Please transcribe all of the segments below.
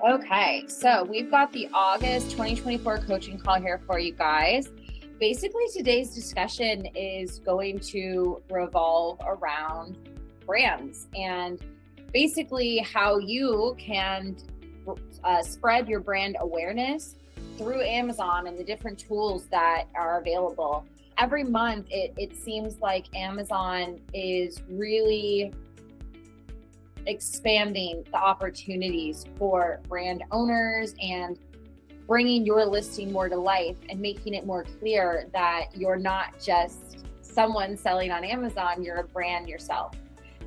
Okay, so we've got the August 2024 coaching call here for you guys. Basically, today's discussion is going to revolve around brands and basically how you can spread your brand awareness through Amazon and the different tools that are available. Every month, it seems like Amazon is really expanding the opportunities for brand owners and bringing your listing more to life and making it more clear that you're not just someone selling on Amazon, you're a brand yourself.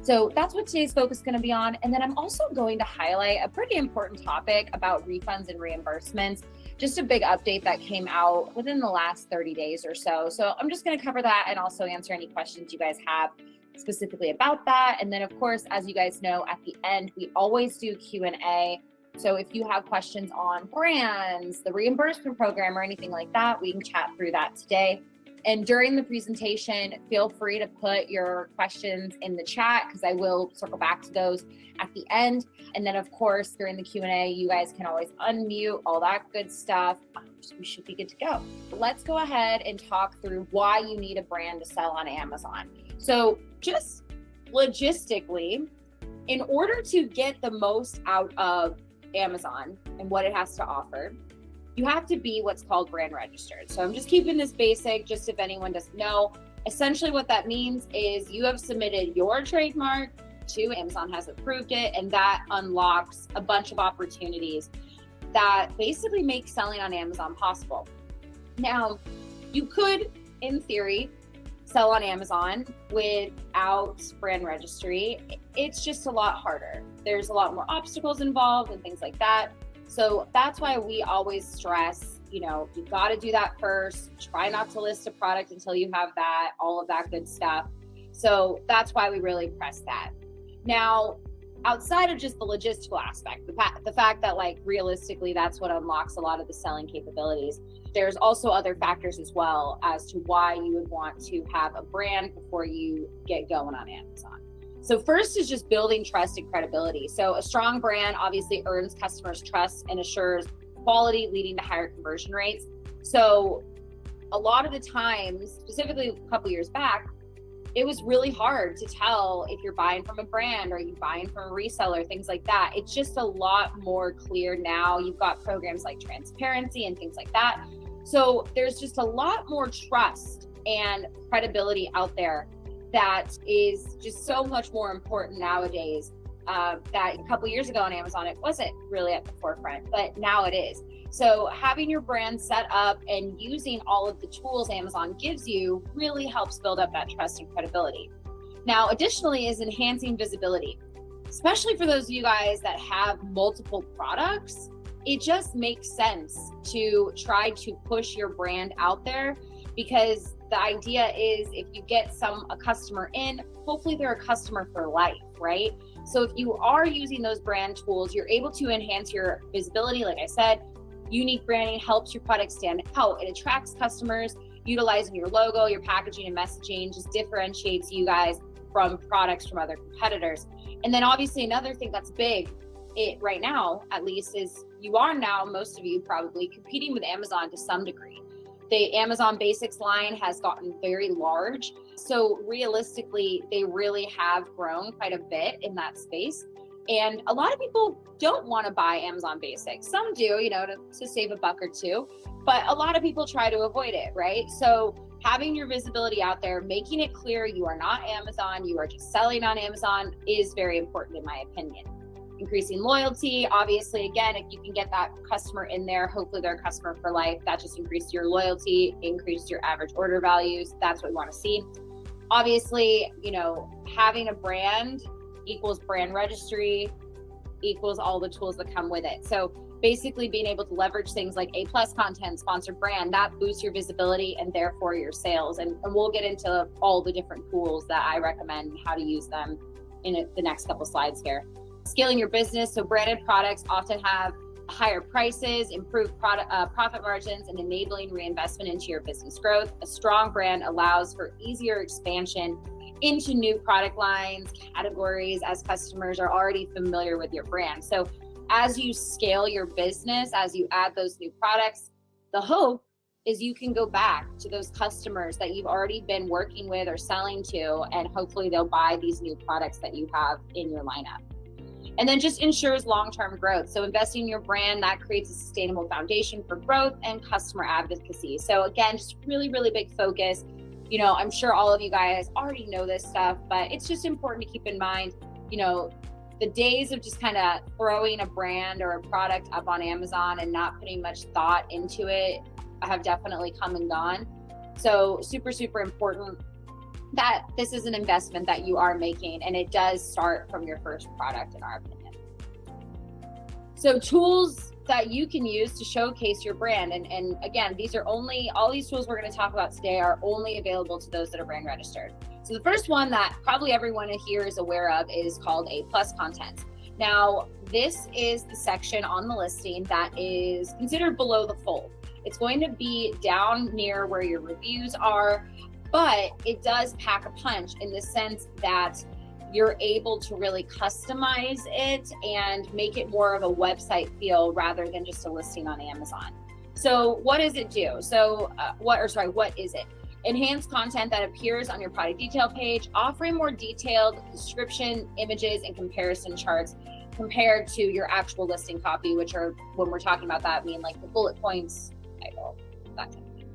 So that's what today's focus is going to be on. And then I'm also going to highlight a pretty important topic about refunds and reimbursements, just a big update that came out within the last 30 days or so. So I'm just going to cover that and also answer any questions you guys have specifically about that. And then of course, as you guys know, at the end, we always do Q&A. So if you have questions on brands, the reimbursement program, or anything like that, we can chat through that today. And during the presentation, feel free to put your questions in the chat because I will circle back to those at the end. And then of course, during the Q&A, you guys can always unmute, all that good stuff. We should be good to go. Let's go ahead and talk through why you need a brand to sell on Amazon. So just logistically, in order to get the most out of Amazon and what it has to offer, you have to be what's called brand registered. So I'm just keeping this basic, just if anyone doesn't know. Essentially what that means is you have submitted your trademark to Amazon, has approved it, and that unlocks a bunch of opportunities that basically make selling on Amazon possible. Now, you could, in theory, sell on Amazon without brand registry. It's just a lot harder. There's a lot more obstacles involved and things like that. So that's why we always stress, you've got to do that first. Try not to list a product until you have that, all of that good stuff. So that's why we really press that. Now, outside of just the logistical aspect, the fact that realistically, that's what unlocks a lot of the selling capabilities. There's also other factors as well as to why you would want to have a brand before you get going on Amazon. So first is just building trust and credibility. So a strong brand obviously earns customers' trust and assures quality, leading to higher conversion rates. So a lot of the times, specifically a couple years back, it was really hard to tell if you're buying from a brand or you're buying from a reseller, things like that. It's just a lot more clear now. You've got programs like transparency and things like that. So there's just a lot more trust and credibility out there that is just so much more important nowadays. That a couple years ago on Amazon, it wasn't really at the forefront, but now it is. So having your brand set up and using all of the tools Amazon gives you really helps build up that trust and credibility. Now, additionally is enhancing visibility, especially for those of you guys that have multiple products. It just makes sense to try to push your brand out there, because the idea is if you get a customer in, hopefully they're a customer for life, right? So if you are using those brand tools, you're able to enhance your visibility. Like I said, unique branding helps your product stand out. It attracts customers. Utilizing your logo, your packaging and messaging just differentiates you guys from products from other competitors. And then obviously another thing that's big right now, at least, is you are now, most of you probably, competing with Amazon to some degree. The Amazon Basics line has gotten very large. So realistically, they really have grown quite a bit in that space. And a lot of people don't want to buy Amazon Basics. Some do, to save a buck or two, but a lot of people try to avoid it, right? So having your visibility out there, making it clear you are not Amazon, you are just selling on Amazon, is very important in my opinion. Increasing loyalty, obviously, again, if you can get that customer in there, hopefully they're a customer for life. That just increases your loyalty, increases your average order values. That's what we want to see. Obviously, having a brand equals brand registry, equals all the tools that come with it. So basically being able to leverage things like A+ content, sponsored brand, that boosts your visibility and therefore your sales. And we'll get into all the different tools that I recommend and how to use them in the next couple slides here. Scaling your business. So branded products often have higher prices, improved profit margins, and enabling reinvestment into your business growth. A strong brand allows for easier expansion into new product lines, categories, as customers are already familiar with your brand. So as you scale your business, as you add those new products, the hope is you can go back to those customers that you've already been working with or selling to, and hopefully they'll buy these new products that you have in your lineup. And then just ensures long-term growth. So investing in your brand, that creates a sustainable foundation for growth and customer advocacy. So again, just really, really big focus. You know, I'm sure all of you guys already know this stuff, but it's just important to keep in mind, you know, the days of just kind of throwing a brand or a product up on Amazon and not putting much thought into it have definitely come and gone. So super, super important that this is an investment that you are making, and it does start from your first product, in our opinion. So tools that you can use to showcase your brand. And again, these are only, all these tools we're going to talk about today are only available to those that are brand registered. So the first one that probably everyone here is aware of is called A+ content. Now, this is the section on the listing that is considered below the fold. It's going to be down near where your reviews are, but it does pack a punch in the sense that you're able to really customize it and make it more of a website feel rather than just a listing on Amazon. So what does it do? So what is it? Enhanced content that appears on your product detail page, offering more detailed description, images, and comparison charts compared to your actual listing copy, which are, when we're talking about that, mean like the bullet points, title, that type of thing.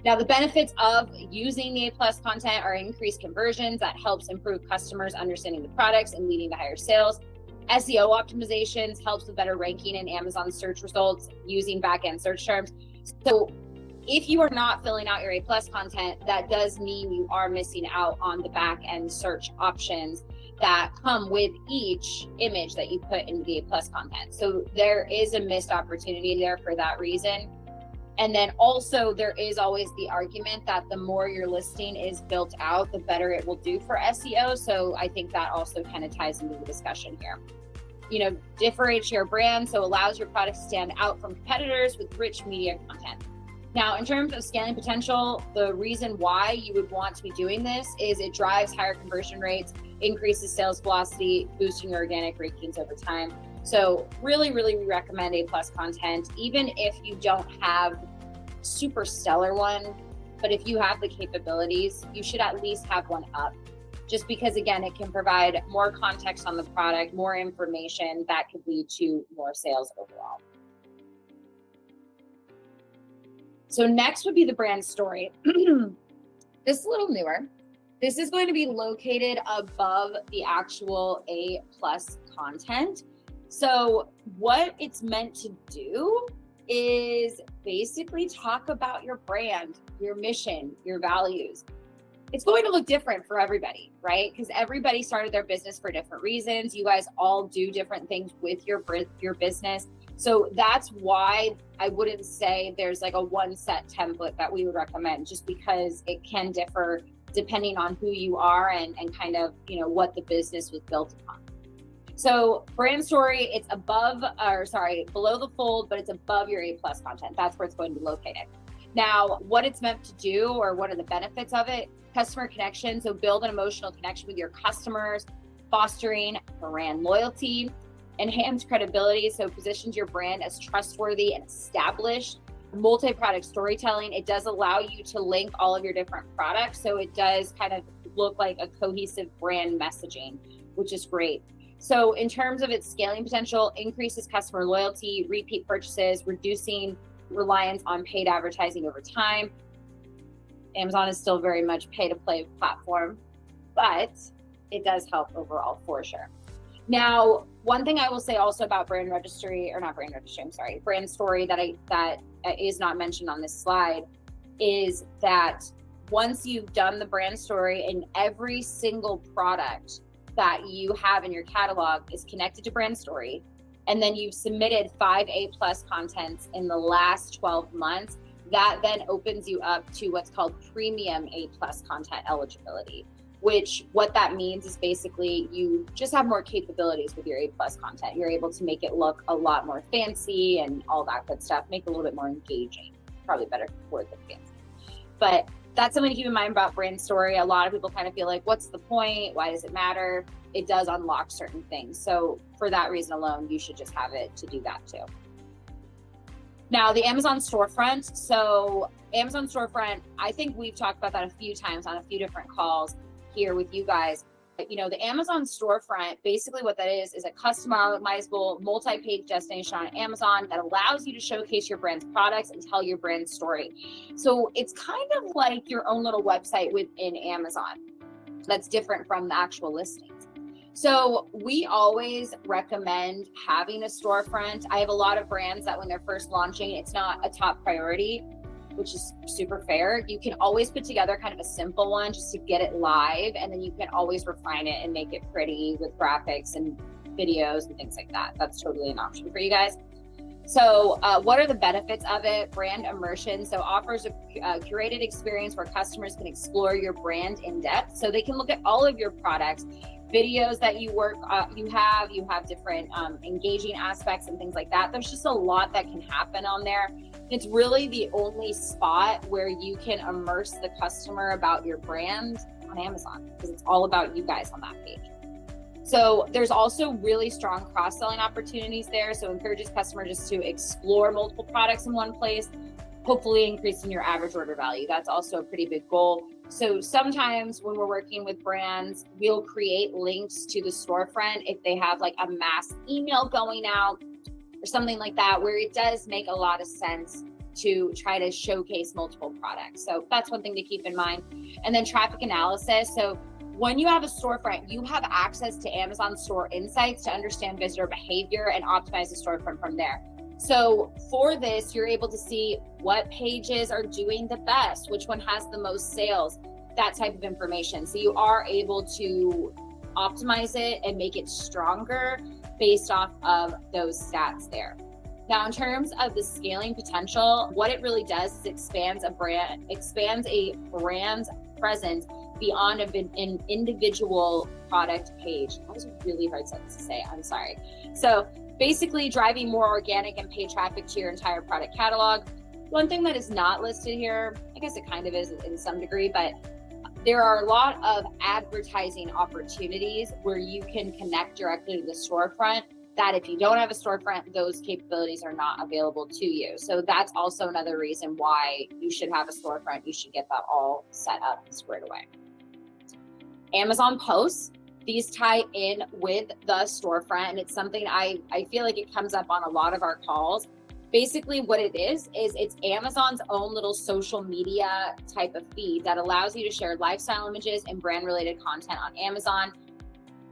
Now, the benefits of using the A+ content are increased conversions that helps improve customers understanding the products and leading to higher sales. SEO optimizations helps with better ranking in Amazon search results using back-end search terms. So if you are not filling out your A+ content, that does mean you are missing out on the back-end search options that come with each image that you put into the A+ content. So there is a missed opportunity there for that reason. And then also there is always the argument that the more your listing is built out, the better it will do for SEO. So I think that also kind of ties into the discussion here. You know, differentiate your brand, so allows your product to stand out from competitors with rich media content. Now, in terms of scaling potential, the reason why you would want to be doing this is it drives higher conversion rates, increases sales velocity, boosting your organic rankings over time. So really, really, we recommend A+ content, even if you don't have super stellar one, but if you have the capabilities, you should at least have one up. Just because, again, it can provide more context on the product, more information that could lead to more sales overall. So next would be the brand story. This is a little newer. This is going to be located above the actual A+ content. So what it's meant to do is basically talk about your brand, your mission, your values. It's going to look different for everybody, right? Because everybody started their business for different reasons. You guys all do different things with your business. So that's why I wouldn't say there's like a one set template that we would recommend, just because it can differ depending on who you are and kind of, you know, what the business was built upon. So brand story, it's below the fold, but it's above your A+ content. That's where it's going to be located. Now, what it's meant to do, or what are the benefits of it? Customer connection. So build an emotional connection with your customers, fostering brand loyalty, enhanced credibility. So positions your brand as trustworthy and established. Multi-product storytelling. It does allow you to link all of your different products. So it does kind of look like a cohesive brand messaging, which is great. So in terms of its scaling potential, increases customer loyalty, repeat purchases, reducing reliance on paid advertising over time. Amazon is still very much pay-to-play platform, but it does help overall for sure. Now, one thing I will say also about brand story that is not mentioned on this slide is that once you've done the brand story, and every single product that you have in your catalog is connected to brand story, and then you've submitted 5 A+ contents in the last 12 months, that then opens you up to what's called premium A+ content eligibility, which what that means is basically you just have more capabilities with your A+ content. You're able to make it look a lot more fancy and all that good stuff, make it a little bit more engaging, probably better word than fancy. But that's something to keep in mind about brand story. A lot of people kind of feel like, what's the point? Why does it matter? It does unlock certain things. So for that reason alone, you should just have it to do that too. Now, the Amazon storefront. So Amazon storefront, I think we've talked about that a few times on a few different calls here with you guys. The Amazon storefront, basically what that is a customizable multi-page destination on Amazon that allows you to showcase your brand's products and tell your brand story. So it's kind of like your own little website within Amazon that's different from the actual listings. So we always recommend having a storefront. I have a lot of brands that when they're first launching, it's not a top priority, which is super fair. You can always put together kind of a simple one just to get it live, and then you can always refine it and make it pretty with graphics and videos and things like that. That's totally an option for you guys. So what are the benefits of it? Brand immersion. So offers a curated experience where customers can explore your brand in depth. So they can look at all of your products, videos that you have different engaging aspects and things like that. There's just a lot that can happen on there. It's really the only spot where you can immerse the customer about your brand on Amazon, because it's all about you guys on that page. So there's also really strong cross-selling opportunities there. So encourages customers just to explore multiple products in one place, hopefully increasing your average order value. That's also a pretty big goal. So sometimes when we're working with brands, we'll create links to the storefront if they have like a mass email going out or something like that, where it does make a lot of sense to try to showcase multiple products. So that's one thing to keep in mind. And then traffic analysis. So when you have a storefront, you have access to Amazon Store Insights to understand visitor behavior and optimize the storefront from there. So for this, you're able to see what pages are doing the best, which one has the most sales, that type of information. So you are able to optimize it and make it stronger based off of those stats there. Now, in terms of the scaling potential, what it really does is expands a brand's presence beyond an individual product page. That was a really hard sentence to say, I'm sorry. So basically driving more organic and paid traffic to your entire product catalog. One thing that is not listed here, I guess it kind of is in some degree, but there are a lot of advertising opportunities where you can connect directly to the storefront that if you don't have a storefront, those capabilities are not available to you. So that's also another reason why you should have a storefront. You should get that all set up and squared away. Amazon posts, these tie in with the storefront, and it's something I feel like it comes up on a lot of our calls. Basically what it is it's Amazon's own little social media type of feed that allows you to share lifestyle images and brand related content on Amazon.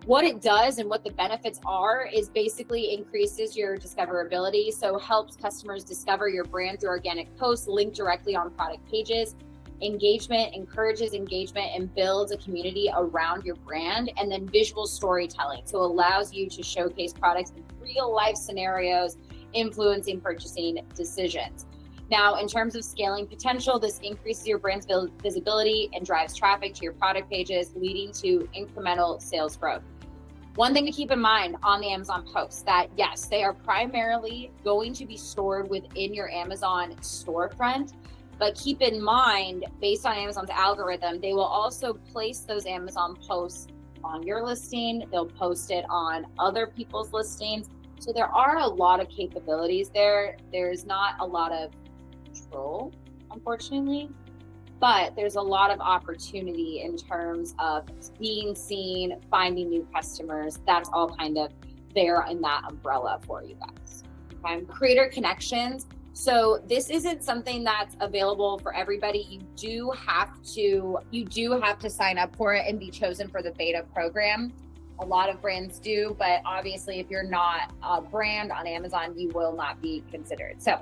What it does and what the benefits are is basically increases your discoverability. So helps customers discover your brand through organic posts linked directly on product pages. Engagement, encourages engagement and builds a community around your brand. And then visual storytelling. So allows you to showcase products in real life scenarios, influencing purchasing decisions. Now, in terms of scaling potential, this increases your brand's visibility and drives traffic to your product pages, leading to incremental sales growth. One thing to keep in mind on the Amazon posts that yes, they are primarily going to be stored within your Amazon storefront, but keep in mind, based on Amazon's algorithm, they will also place those Amazon posts on your listing. They'll post it on other people's listings. So there are a lot of capabilities there. There's not a lot of control, unfortunately, but there's a lot of opportunity in terms of being seen, finding new customers. That's all kind of there in that umbrella for you guys. Okay. Creator connections. So this isn't something that's available for everybody. You do have to sign up for it and be chosen for the beta program. A lot of brands do, but obviously if you're not a brand on Amazon, you will not be considered. So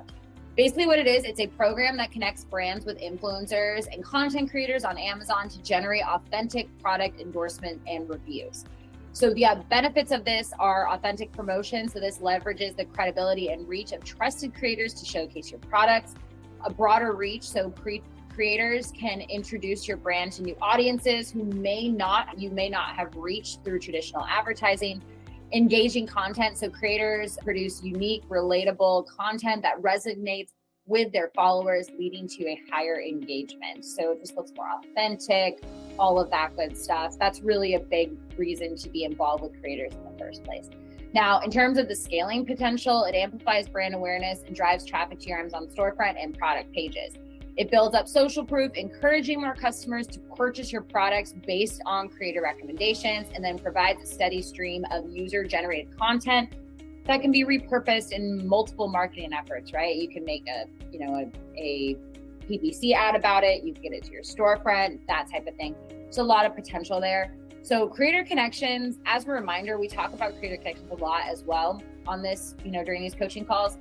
basically what it is, it's a program that connects brands with influencers and content creators on Amazon to generate authentic product endorsement and reviews. So the benefits of this are authentic promotion. So this leverages the credibility and reach of trusted creators to showcase your products. A broader reach, so creators can introduce your brand to new audiences who you may not have reached through traditional advertising. Engaging content, so creators produce unique, relatable content that resonates with their followers, leading to a higher engagement. So it just looks more authentic, all of that good stuff. That's really a big reason to be involved with creators in the first place. Now, in terms of the scaling potential, it amplifies brand awareness and drives traffic to your Amazon storefront and product pages. It builds up social proof, encouraging more customers to purchase your products based on creator recommendations, and then provides a steady stream of user-generated content that can be repurposed in multiple marketing efforts, right? You can make a PPC ad about it, you can get it to your storefront, that type of thing. So a lot of potential there. So creator connections, as a reminder, we talk about creator connections a lot as well on this, during these coaching calls.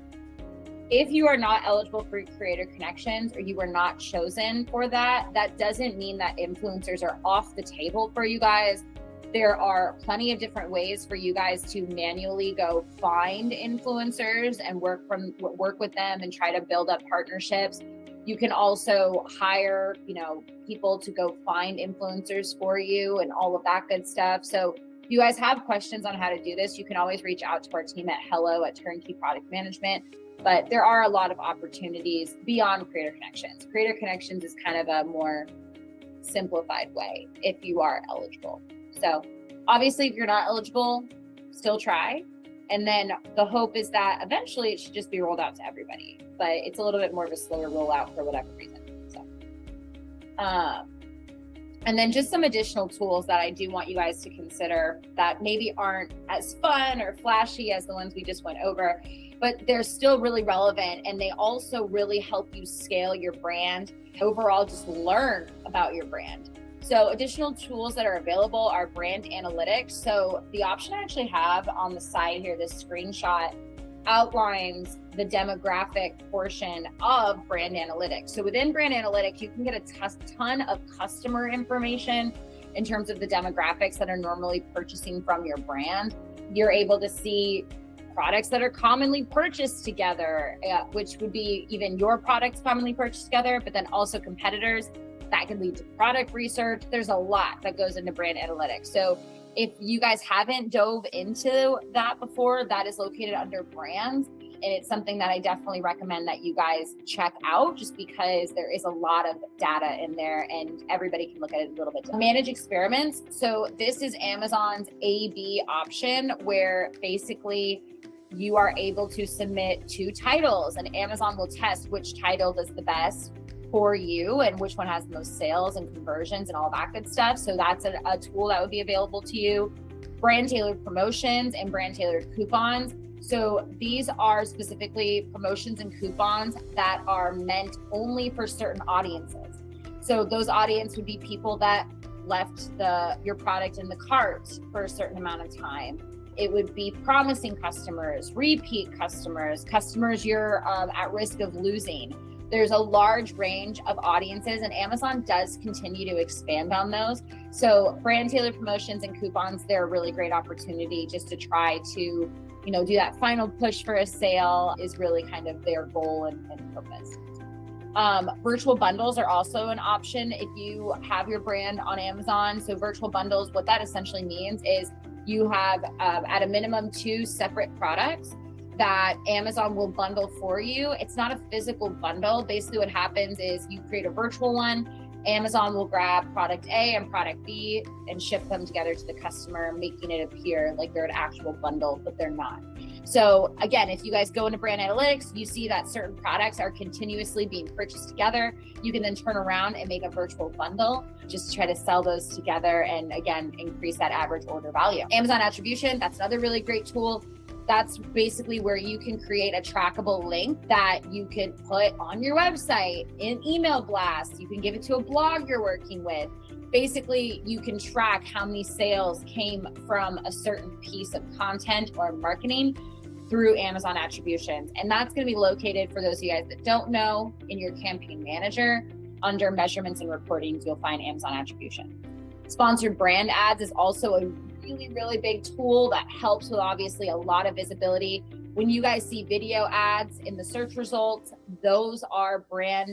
If you are not eligible for creator connections or you were not chosen for that, that doesn't mean that influencers are off the table for you guys. There are plenty of different ways for you guys to manually go find influencers and work with them and try to build up partnerships. You can also hire, people to go find influencers for you and all of that good stuff. So if you guys have questions on how to do this, you can always reach out to our team at hello@TurnKey Product Management. But there are a lot of opportunities beyond creator connections. Creator connections is kind of a more simplified way if you are eligible. So obviously, if you're not eligible, still try. And then the hope is that eventually it should just be rolled out to everybody. But it's a little bit more of a slower rollout for whatever reason. So, and then just some additional tools that I do want you guys to consider that maybe aren't as fun or flashy as the ones we just went over, but they're still really relevant, and they also really help you scale your brand. Overall, just learn about your brand. So additional tools that are available are brand analytics. So the option I actually have on the side here, this screenshot, outlines the demographic portion of brand analytics. So within brand analytics, you can get a ton of customer information in terms of the demographics that are normally purchasing from your brand. You're able to see products that are commonly purchased together, which would be even your products commonly purchased together, but then also competitors. That can lead to product research. There's a lot that goes into brand analytics. So if you guys haven't dove into that before, that is located under brands. And it's something that I definitely recommend that you guys check out, just because there is a lot of data in there and everybody can look at it a little bit. Manage experiments. So this is Amazon's A/B option, where basically you are able to submit 2 titles and Amazon will test which title does the best for you and which one has the most sales and conversions and all that good stuff. So that's a tool that would be available to you. Brand tailored promotions and brand tailored coupons. So these are specifically promotions and coupons that are meant only for certain audiences. So those audience would be people that left your product in the cart for a certain amount of time. It would be promising customers, repeat customers, customers you're at risk of losing. There's a large range of audiences, and Amazon does continue to expand on those. So brand tailored promotions and coupons, they're a really great opportunity just to try to, do that final push for a sale is really kind of their goal and purpose. Virtual bundles are also an option if you have your brand on Amazon. So virtual bundles, what that essentially means is you have at a minimum 2 separate products that Amazon will bundle for you. It's not a physical bundle. Basically what happens is you create a virtual one, Amazon will grab product A and product B and ship them together to the customer, making it appear like they're an actual bundle, but they're not. So again, if you guys go into brand analytics, you see that certain products are continuously being purchased together. You can then turn around and make a virtual bundle just to try to sell those together and again, increase that average order value. Amazon attribution, that's another really great tool. That's basically where you can create a trackable link that you can put on your website, in email blasts. You can give it to a blog you're working with. Basically, you can track how many sales came from a certain piece of content or marketing through Amazon attributions. And that's going to be located, for those of you guys that don't know, in your campaign manager. Under measurements and reportings, you'll find Amazon attribution. Sponsored brand ads is also a really big tool that helps with obviously a lot of visibility. When you guys see video ads in the search results, those are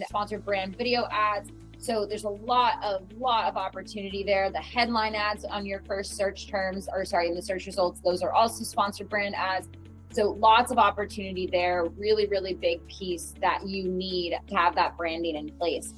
sponsored brand video ads. So there's a lot of opportunity there. The headline ads on your first search terms, in the search results, those are also sponsored brand ads. So lots of opportunity there, really, really big piece that you need to have that branding in place.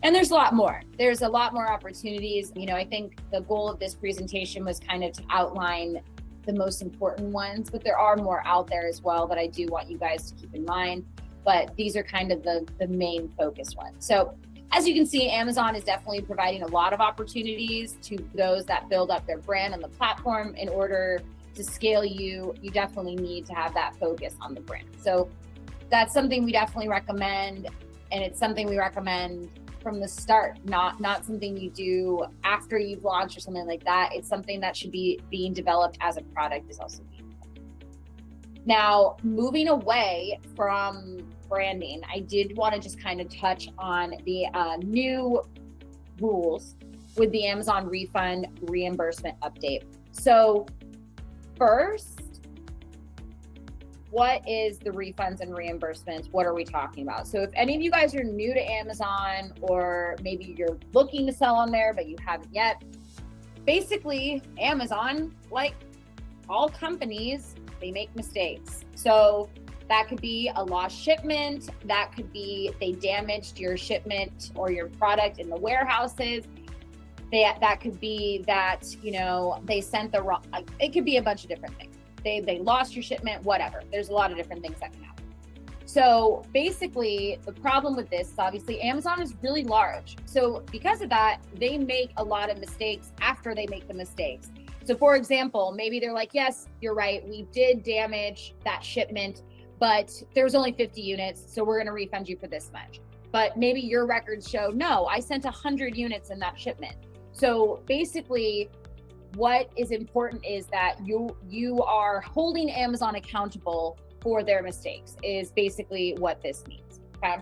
And there's a lot more. There's a lot more opportunities. I think the goal of this presentation was kind of to outline the most important ones, but there are more out there as well that I do want you guys to keep in mind. But these are kind of the main focus ones. So as you can see, Amazon is definitely providing a lot of opportunities to those that build up their brand on the platform. In order to scale you definitely need to have that focus on the brand. So that's something we definitely recommend. And it's something we recommend from the start, not something you do after you've launched or something like that. It's something that should be being developed as a product is also being developed. Now, moving away from branding, I did want to just kind of touch on the new rules with the Amazon refund reimbursement update. So first, what is the refunds and reimbursements? What are we talking about? So if any of you guys are new to Amazon, or maybe you're looking to sell on there, but you haven't yet, basically Amazon, like all companies, they make mistakes. So that could be a lost shipment. That could be they damaged your shipment or your product in the warehouses. That could be that, they sent the wrong, it could be a bunch of different things. They lost your shipment, whatever. There's a lot of different things that can happen. So basically, the problem with this is obviously Amazon is really large. So because of that, they make a lot of mistakes after they make the mistakes. So for example, maybe they're like, yes, you're right, we did damage that shipment, but there was only 50 units, so we're gonna refund you for this much. But maybe your records show, no, I sent 100 units in that shipment. So basically, what is important is that you are holding Amazon accountable for their mistakes is basically what this means, okay?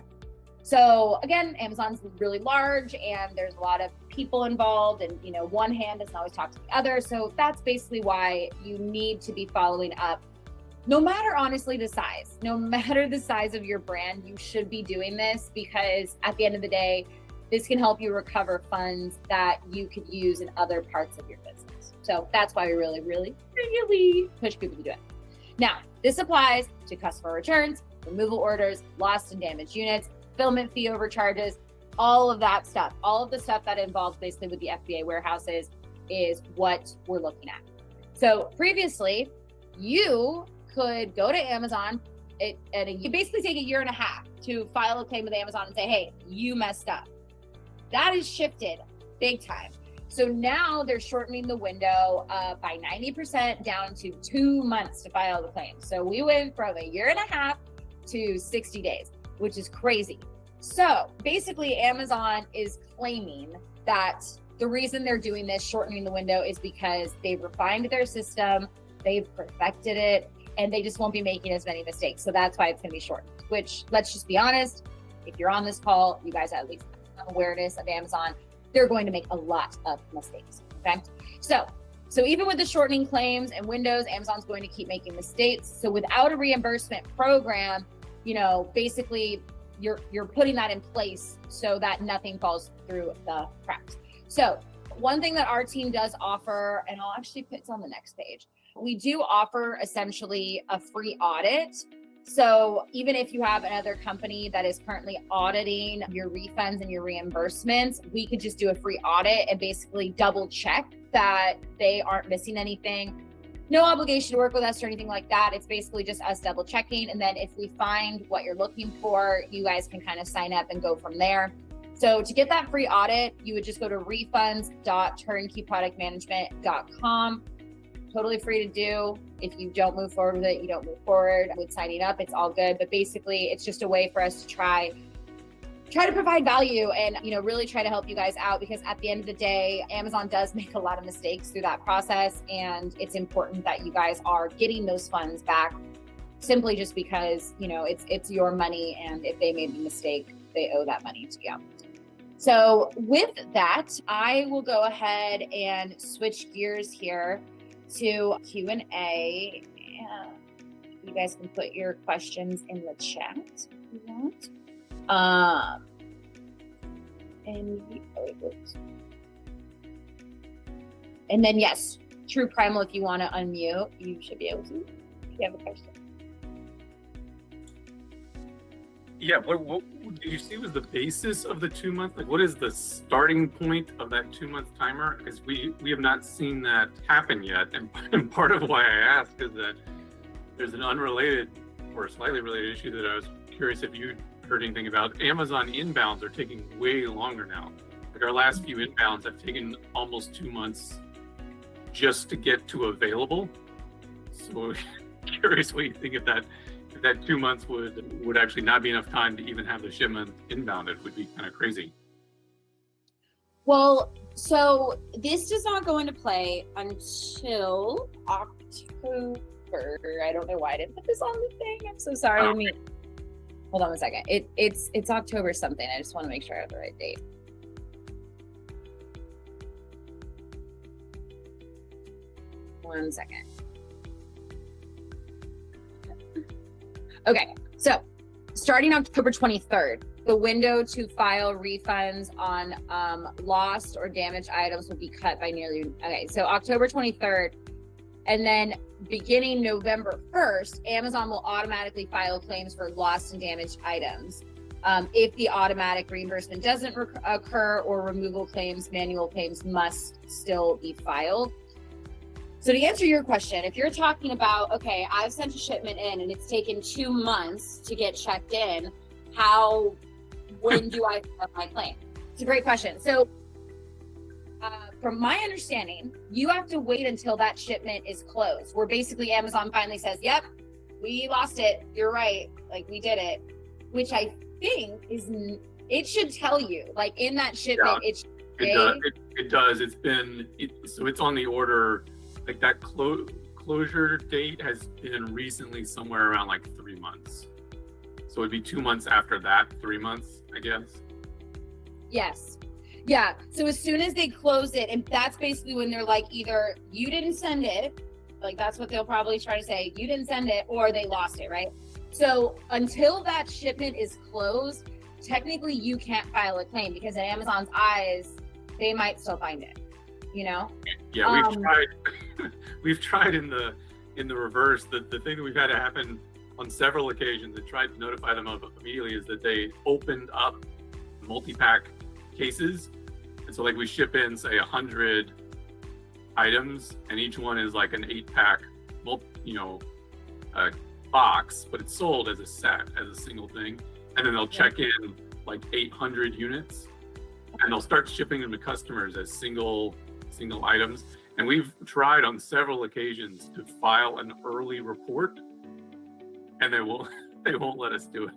So again, Amazon's really large and there's a lot of people involved, and one hand doesn't always talk to the other. So that's basically why you need to be following up. No matter, honestly, no matter the size of your brand, you should be doing this, because at the end of the day, this can help you recover funds that you could use in other parts of your business. So that's why we really, really, really push people to do it. Now, this applies to customer returns, removal orders, lost and damaged units, fulfillment fee overcharges, all of that stuff. All of the stuff that involves basically with the FBA warehouses is what we're looking at. So previously, you could go to Amazon, you basically take 1.5 years to file a claim with Amazon and say, hey, you messed up. That is shifted big time. So now they're shortening the window by 90% down to 2 months to file the claim. So we went from 1.5 years to 60 days, which is crazy. So basically Amazon is claiming that the reason they're doing this, shortening the window, is because they've refined their system, they've perfected it, and they just won't be making as many mistakes. So that's why it's gonna be shortened, which, let's just be honest, if you're on this call, you guys at least have awareness of Amazon. They're going to make a lot of mistakes, okay? So even with the shortening claims and windows, Amazon's going to keep making mistakes. So without a reimbursement program, basically you're putting that in place so that nothing falls through the cracks. So one thing that our team does offer, and I'll actually put it on the next page, we do offer essentially a free audit. So even if you have another company that is currently auditing your refunds and your reimbursements, we could just do a free audit and basically double check that they aren't missing anything. No obligation to work with us or anything like that. It's basically just us double checking. And then if we find what you're looking for, you guys can kind of sign up and go from there. So to get that free audit, you would just go to refunds.turnkeyproductmanagement.com. Totally free to do. If you don't move forward with it, you don't move forward with signing up. It's all good. But basically, it's just a way for us to try to provide value and really try to help you guys out, because at the end of the day, Amazon does make a lot of mistakes through that process, and it's important that you guys are getting those funds back, simply just because it's your money, and if they made the mistake, they owe that money to you. So with that, I will go ahead and switch gears here to Q&A. You guys can put your questions in the chat if you want. And then yes, True Primal, if you want to unmute, you should be able to. you have a question. Yeah, what did you see was the basis of the 2 month? Like, what is the starting point of that 2 month timer? Because we have not seen that happen yet. And part of why I asked is that there's an unrelated or slightly related issue that I was curious if you heard anything about. Amazon inbounds are taking way longer now. Like our last few inbounds have taken almost 2 months just to get to available. So curious what you think of that. That 2 months would actually not be enough time to even have the shipment inbounded would be kind of crazy. Well, so this does not go into play until October. I don't know why I didn't put this on the thing. I'm so sorry. Oh. Hold on a second. It's October something. I just want to make sure I have the right date. One second. Okay, so starting October 23rd, the window to file refunds on lost or damaged items will be cut by nearly, okay, so October 23rd, and then beginning November 1st, Amazon will automatically file claims for lost and damaged items. If the automatic reimbursement doesn't occur or removal claims, manual claims must still be filed. So to answer your question, if you're talking about, okay, I've sent a shipment in and it's taken 2 months to get checked in, when do I file my claim? It's a great question. So from my understanding, you have to wait until that shipment is closed, where basically Amazon finally says, yep, we lost it. You're right. Like we did it, which I think it should tell you, like in that shipment, It does. So it's on the order. Like that closure date has been recently somewhere around like 3 months. So it'd be 2 months after that, 3 months, I guess. Yes. Yeah. So as soon as they close it, and that's basically when they're like, either you didn't send it, like that's what they'll probably try to say, you didn't send it, or they lost it, right? So until that shipment is closed, technically you can't file a claim because in Amazon's eyes, they might still find it, you know? Yeah, we've tried in the reverse. The thing that we've had to happen on several occasions and tried to notify them of immediately is that they opened up multi-pack cases. And so like we ship in, say 100 items and each one is like an 8-pack, box, but it's sold as a set, as a single thing. And then they'll check in like 800 units and they'll start shipping them to customers as single items. And we've tried on several occasions to file an early report, and they won't let us do it.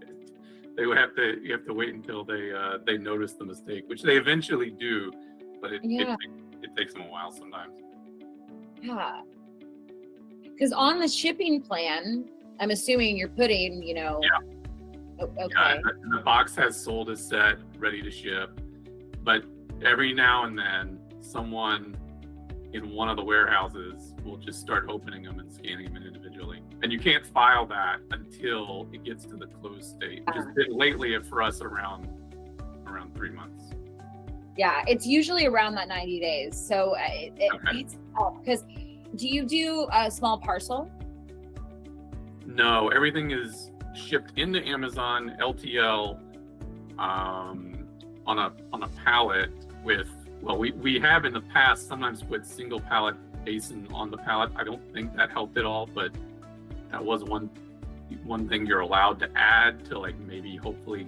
You have to wait until they notice the mistake, which they eventually do, but it takes them a while sometimes. Yeah. Because on the shipping plan, I'm assuming you're putting, Okay. Yeah, the box has sold as set, ready to ship, but every now and then someone in one of the warehouses will just start opening them and scanning them individually. And you can't file that until it gets to the closed state, which has been lately for us around 3 months. Yeah, it's usually around that 90 days. So it's because do you do a small parcel? No, everything is shipped into Amazon LTL on a pallet with, well, we have in the past sometimes put single pallet basin on the pallet. I don't think that helped at all, but that was one thing you're allowed to add to like maybe hopefully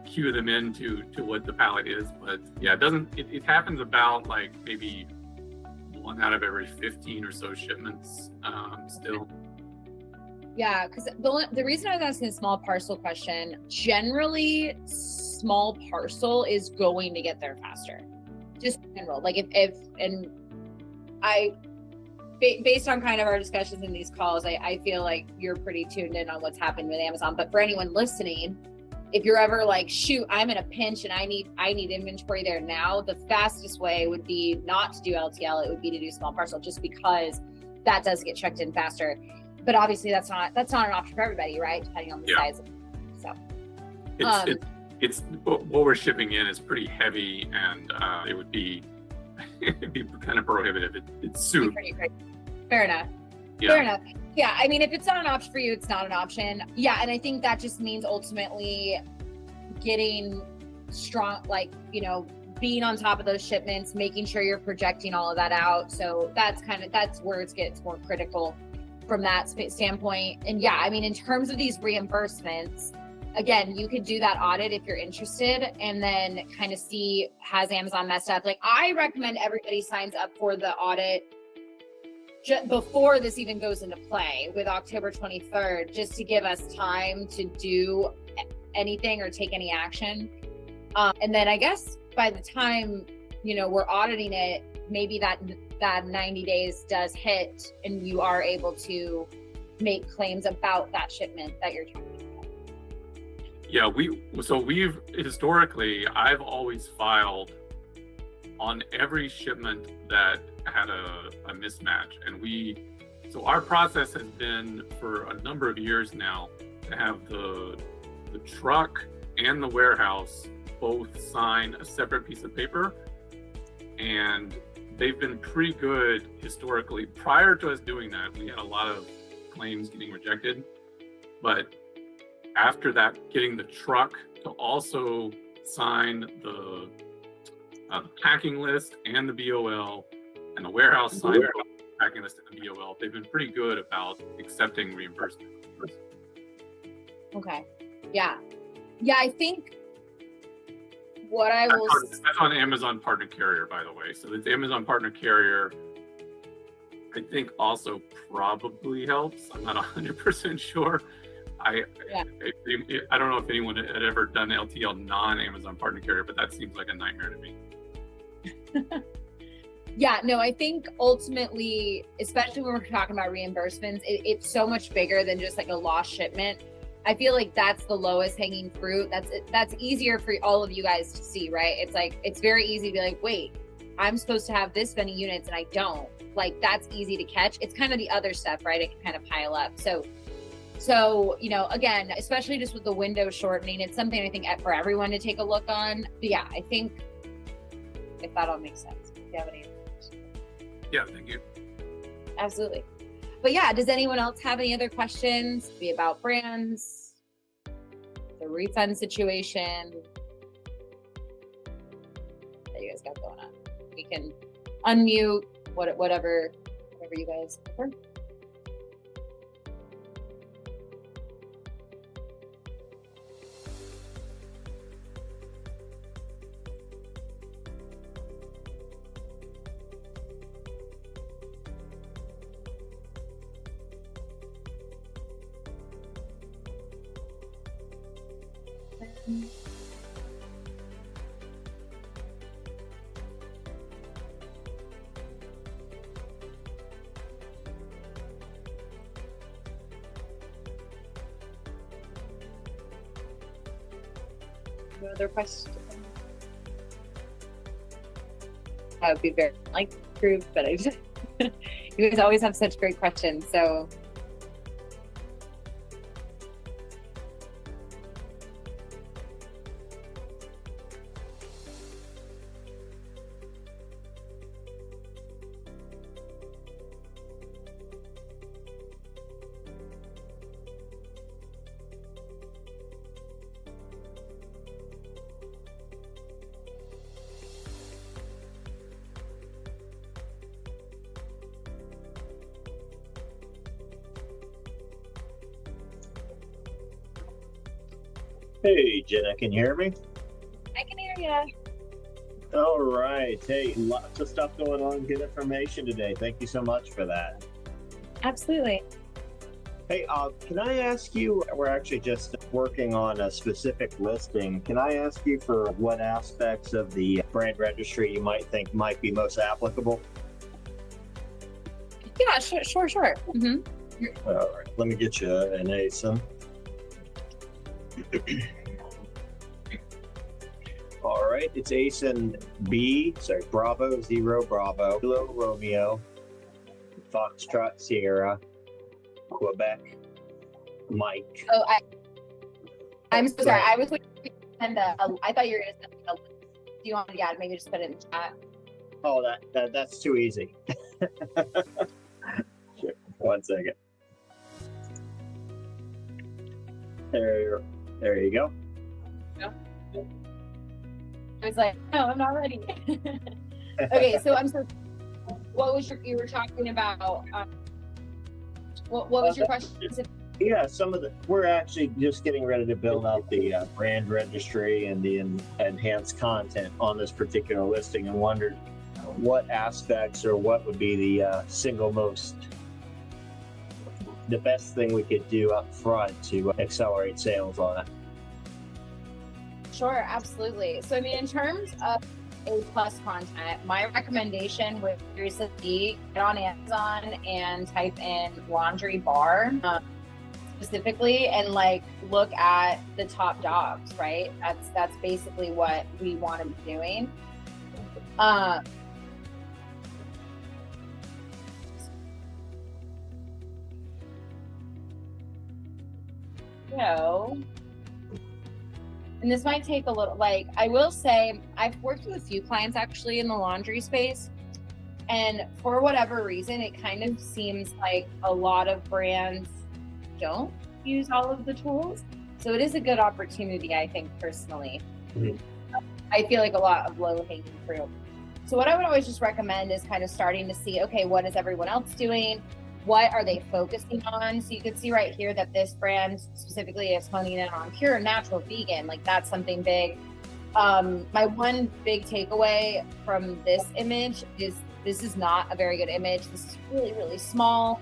cue them into what the pallet is. But yeah, it happens about like maybe 1 out of every 15 or so shipments still. Yeah, because the reason I was asking a small parcel question, generally small parcel is going to get there faster. Just in general, like based on kind of our discussions in these calls, I feel like you're pretty tuned in on what's happened with Amazon. But for anyone listening, if you're ever like, shoot, I'm in a pinch and I need inventory there now, the fastest way would be not to do LTL. It would be to do small parcel, just because that does get checked in faster. But obviously that's not an option for everybody, right? Depending on the size. So it's what we're shipping in is pretty heavy, and it'd be kind of prohibitive. It's super. Fair enough. Fair enough. Yeah, I mean, if it's not an option for you, it's not an option. Yeah, and I think that just means ultimately getting strong, like, being on top of those shipments, making sure you're projecting all of that out. So that's where it gets more critical from that standpoint. And yeah, I mean, in terms of these reimbursements, again, you could do that audit if you're interested, and then kind of see, has Amazon messed up? Like, I recommend everybody signs up for the audit before this even goes into play with October 23rd, just to give us time to do anything or take any action. And then I guess by the time, we're auditing it, maybe that 90 days does hit and you are able to make claims about that shipment that you're talking about. Yeah, we've historically, I've always filed on every shipment that had a mismatch. And so our process has been for a number of years now to have the truck and the warehouse both sign a separate piece of paper. And they've been pretty good historically. Prior to us doing that, we had a lot of claims getting rejected. But after that, getting the truck to also sign the packing list and the BOL, and the warehouse sign the packing list and the BOL, they've been pretty good about accepting reimbursement. Okay. Yeah. Yeah, I think what I will... That's on Amazon Partner Carrier, by the way. So the Amazon Partner Carrier, I think, also probably helps. I'm not 100% sure. I don't know if anyone had ever done LTL non-Amazon Partner Carrier, but that seems like a nightmare to me. Yeah, no, I think ultimately, especially when we're talking about reimbursements, it's so much bigger than just like a lost shipment. I feel like that's the lowest hanging fruit. That's easier for all of you guys to see, right? It's like, it's very easy to be like, wait, I'm supposed to have this many units and I don't. Like, that's easy to catch. It's kind of the other stuff, right? It can kind of pile up. So, again, especially just with the window shortening, it's something I think for everyone to take a look on. But yeah, I think if that all makes sense. If you have any questions. Yeah, thank you. Absolutely. But yeah, does anyone else have any other questions? Be about brands, the refund situation that you guys got going on. We can unmute whatever you guys prefer. No other questions? I would be very group, but I just you guys always have such great questions. So Hey, Jenna, can you hear me? I can hear you. All right. Hey, lots of stuff going on. Good information today. Thank you so much for that. Absolutely. Hey, can I ask you, we're actually just working on a specific listing. Can I ask you for what aspects of the brand registry you might think might be most applicable? Yeah, sure. Mm-hmm. All right. Let me get you an ASIN. All right, it's ASIN Bravo, Zero, Bravo, Kilo, Romeo, Foxtrot, Sierra, Quebec, Mike. Oh, I'm so sorry. I was waiting to send I thought you were going to send a list. Do you want to, maybe just put it in the chat? Oh, that's too easy. Sure. 1 second. There you go. I was like, no, I'm not ready. Okay, so what was you were talking about, what was your question? Yeah, we're actually just getting ready to build out the brand registry and the enhanced content on this particular listing, and wondered what aspects or what would be the the best thing we could do up front to accelerate sales on it. Sure, absolutely. So, I mean, in terms of A+ content, my recommendation would seriously get on Amazon and type in laundry bar specifically, and like look at the top jobs, right? That's basically what we want to be doing. And this might take a little, like, I will say, I've worked with a few clients actually in the laundry space, and for whatever reason, it kind of seems like a lot of brands don't use all of the tools. So it is a good opportunity, I think, personally. Mm-hmm. I feel like a lot of low-hanging fruit. So what I would always just recommend is kind of starting to see, okay, what is everyone else doing? What are they focusing on? So you can see right here that this brand specifically is honing in on pure, natural, vegan. Like, that's something big. My one big takeaway from this image is this is not a very good image. This is really, really small.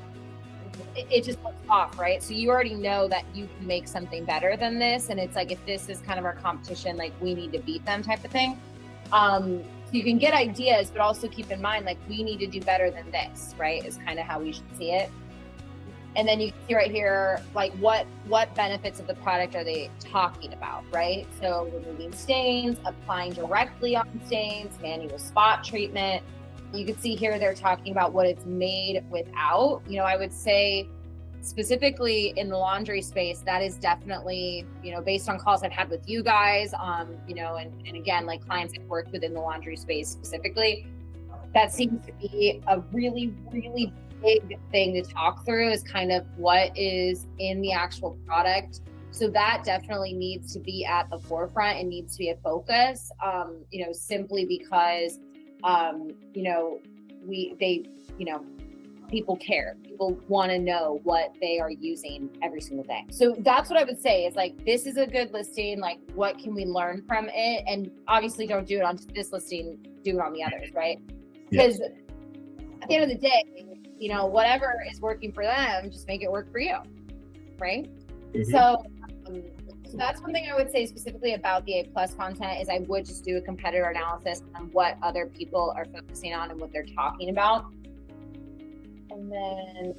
It just looks off, right? So you already know that you can make something better than this. And it's like, if this is kind of our competition, like, we need to beat them type of thing. You can get ideas, but also keep in mind, like, we need to do better than this, right? Is kind of how we should see it. And then you can see right here, like, what benefits of the product are they talking about, right? So removing stains, applying directly on stains, manual spot treatment. You can see here they're talking about what it's made without. You know, I would say specifically in the laundry space, that is definitely, you know, based on calls I've had with you guys, you know, and again, like clients I've worked with in the laundry space specifically, that seems to be a really, really big thing to talk through, is kind of what is in the actual product. So that definitely needs to be at the forefront and needs to be a focus, you know, simply because, you know, people care. People want to know what they are using every single day. So that's what I would say is, like, this is a good listing. Like, what can we learn from it? And obviously don't do it on this listing, do it on the others, right? Because at the end of the day, you know, whatever is working for them, just make it work for you, right? Mm-hmm. So that's one thing I would say specifically about the A+ content is I would just do a competitor analysis on what other people are focusing on and what they're talking about. And then,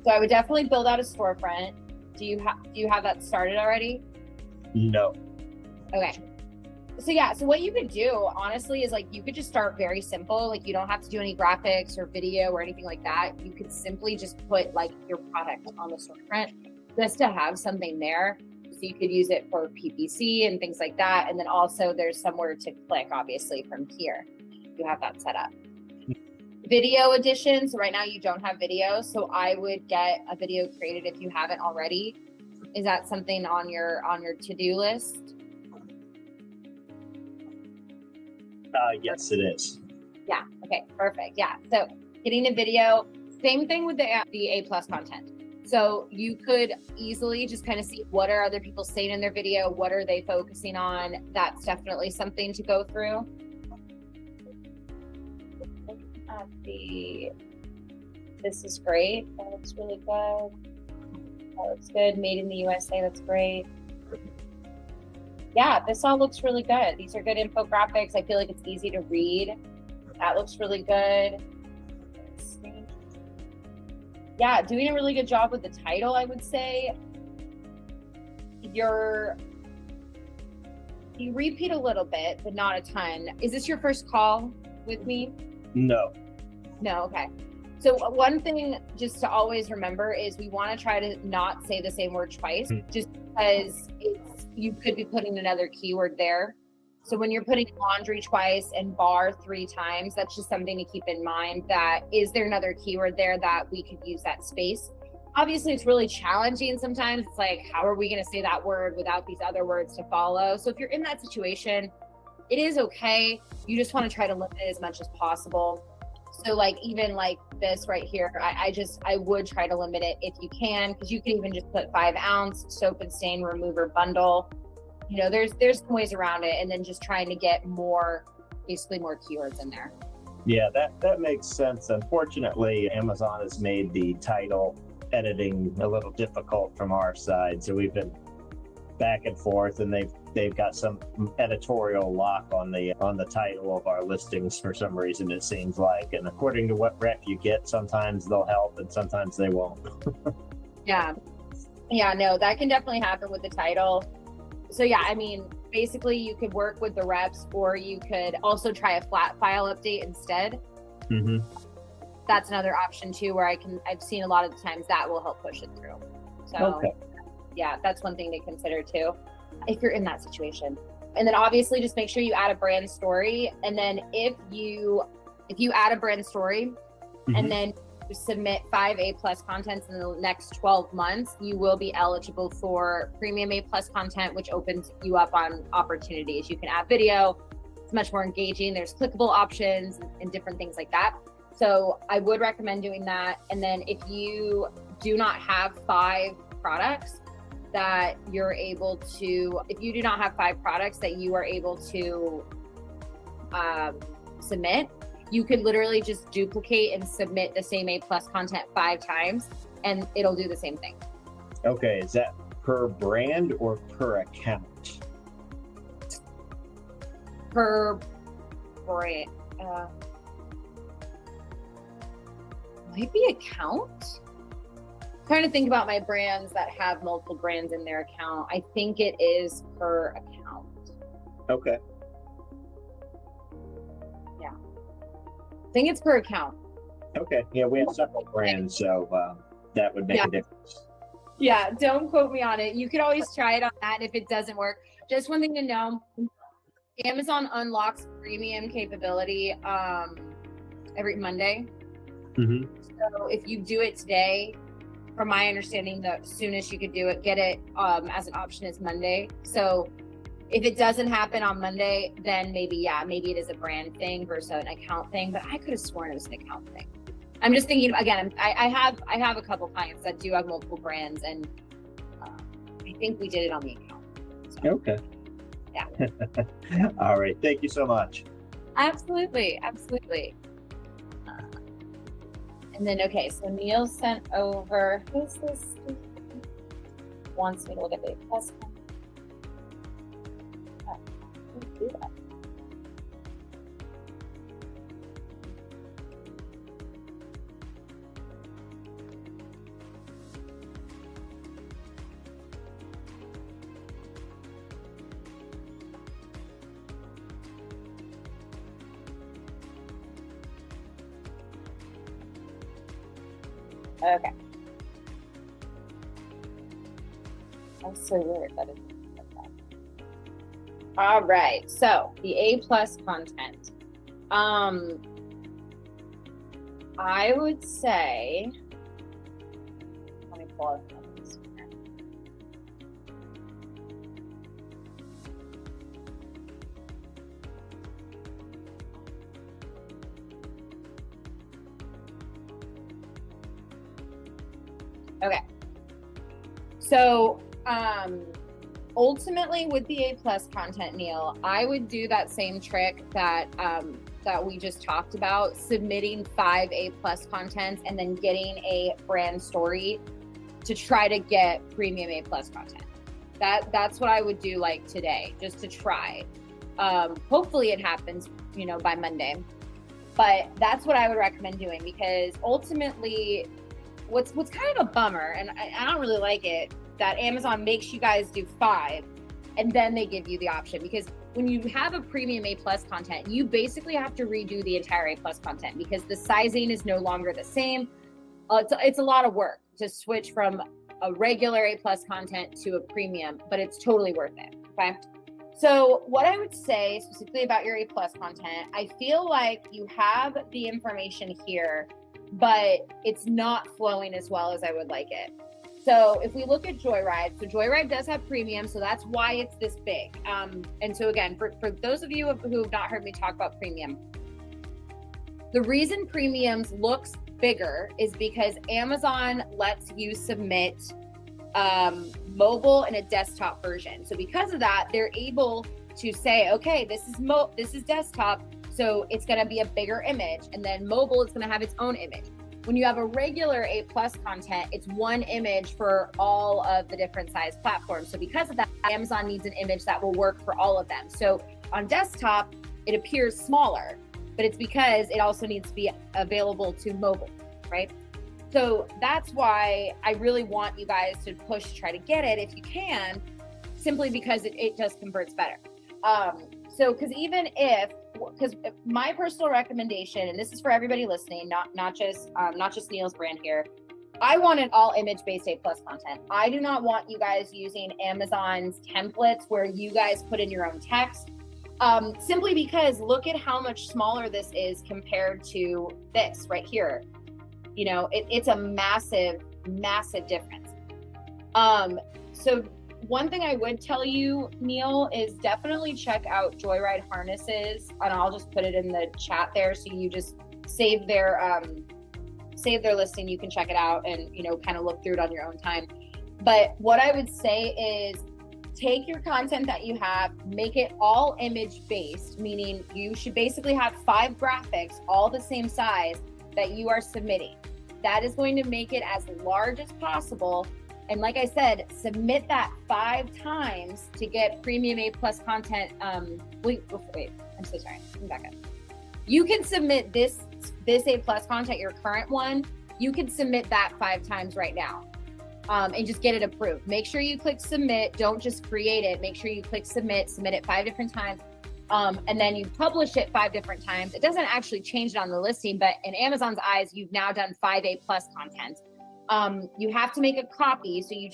so I would definitely build out a storefront. Do you have that started already? No. Okay. So yeah, so what you could do honestly is, like, you could just start very simple. Like, you don't have to do any graphics or video or anything like that. You could simply just put, like, your product on the storefront just to have something there. So you could use it for PPC and things like that. And then also there's somewhere to click, obviously, from here. You have that set up. Video edition. So right now you don't have video. So I would get a video created if you haven't already. Is that something on your to-do list? Yes, it is. Yeah. Okay. Perfect. Yeah. So getting a video, same thing with the A+ content. So you could easily just kind of see what are other people saying in their video, what are they focusing on. That's definitely something to go through. This is great. That looks really good. That looks good. Made in the USA. That's great. Yeah, this all looks really good. These are good infographics. I feel like it's easy to read. That looks really good. Yeah, doing a really good job with the title, I would say. You repeat a little bit, but not a ton. Is this your first call with me? No. No, okay. So one thing just to always remember is we want to try to not say the same word twice, just because you could be putting another keyword there. So when you're putting laundry twice and bar 3 times, that's just something to keep in mind, that is there another keyword there that we could use that space? Obviously, it's really challenging sometimes. It's like, how are we going to say that word without these other words to follow? So if you're in that situation, it is okay. You just want to try to limit it as much as possible. So like even like this right here, I would try to limit it if you can, because you can even just put 5 ounce soap and stain remover bundle. You know, there's some ways around it, and then just trying to get basically more keywords in there. Yeah, that makes sense. Unfortunately, Amazon has made the title editing a little difficult from our side, so we've been back and forth, and they've got some editorial lock on the title of our listings for some reason, it seems like. And according to what rep you get, sometimes they'll help and sometimes they won't. Yeah, no, that can definitely happen with the title. So yeah, I mean, basically you could work with the reps, or you could also try a flat file update instead. Mm-hmm. That's another option too, where I've seen a lot of the times that will help push it through. So Okay. yeah, that's one thing to consider too, if you're in that situation. And then obviously just make sure you add a brand story. And then if you add a brand story, Mhm. and then you submit 5 A+ contents in the next 12 months, you will be eligible for premium A+ content, which opens you up on opportunities. You can add video. It's much more engaging. There's clickable options and different things like that. So I would recommend doing that. And then if you do not have 5 products that you're able to, if you do not have 5 products that you are able to submit, you could literally just duplicate and submit the same A+ content 5 times, and it'll do the same thing. Okay, is that per brand or per account? Per brand. Might be account. I'm trying to think about my brands that have multiple brands in their account. I think it is per account. Okay. I think it's per account. Okay. Yeah, we have several brands, so that would make Yeah. a difference. Yeah, don't quote me on it. You could always try it on that, and if it doesn't work, just one thing to know, Amazon unlocks premium capability every Monday. Mm-hmm. So if you do it today, from my understanding, the soonest you could do it, get it as an option is Monday. So if it doesn't happen on Monday, then maybe it is a brand thing versus an account thing. But I could have sworn it was an account thing. I'm just thinking again. I have a couple clients that do have multiple brands, and I think we did it on the account. So, Okay. Yeah. All right. Thank you so much. Absolutely. And then okay, so Neil sent over. Who's this? Wants me to look at the plus. Do that. Okay. That's so weird that it's like that. All right, so the A+ content. I would say, let me pull up this here. Okay. So, ultimately with the A+ content, Neil, I would do that same trick that we just talked about, submitting 5 A+ contents and then getting a brand story to try to get premium A+ content. That's what I would do like today, just to try. Hopefully it happens, by Monday. But that's what I would recommend doing, because ultimately what's kind of a bummer, and I don't really like it, that Amazon makes you guys do 5 and then they give you the option, because when you have a premium A+ content, you basically have to redo the entire A+ content because the sizing is no longer the same. It's a lot of work to switch from a regular A+ content to a premium, but it's totally worth it. Okay. So what I would say specifically about your A+ content, I feel like you have the information here, but it's not flowing as well as I would like it. So if we look at Joyride, so Joyride does have premium, so that's why it's this big. And so again, for those of you who have not heard me talk about premium, the reason premiums looks bigger is because Amazon lets you submit mobile and a desktop version. So because of that, they're able to say, okay, this is desktop, so it's going to be a bigger image, and then mobile is going to have its own image. When you have a regular A+ content, it's one image for all of the different size platforms. So because of that, Amazon needs an image that will work for all of them. So on desktop, it appears smaller, but it's because it also needs to be available to mobile, right? So that's why I really want you guys to try to get it if you can, simply because it just converts better. Because my personal recommendation, and this is for everybody listening, not just Neil's brand here, I want an all image-based A+ content. I do not want you guys using Amazon's templates where you guys put in your own text, simply because look at how much smaller this is compared to this right here. You know, it's a massive, massive difference. So one thing I would tell you, Neil, is definitely check out Joyride harnesses, and I'll just put it in the chat there. So you just save their listing. You can check it out and, you know, kind of look through it on your own time. But what I would say is take your content that you have, make it all image based, meaning you should basically have 5 graphics, all the same size, that you are submitting. That is going to make it as large as possible. And like I said, submit that 5 times to get premium A+ content. Wait, I'm so sorry. Let me back up. You can submit this A+ content, your current one, you can submit that 5 times right now, and just get it approved. Make sure you click submit. Don't just create it. Make sure you click submit it 5 different times. And then you publish it 5 different times. It doesn't actually change it on the listing, but in Amazon's eyes, you've now done 5 A+ content. You have to make a copy. So you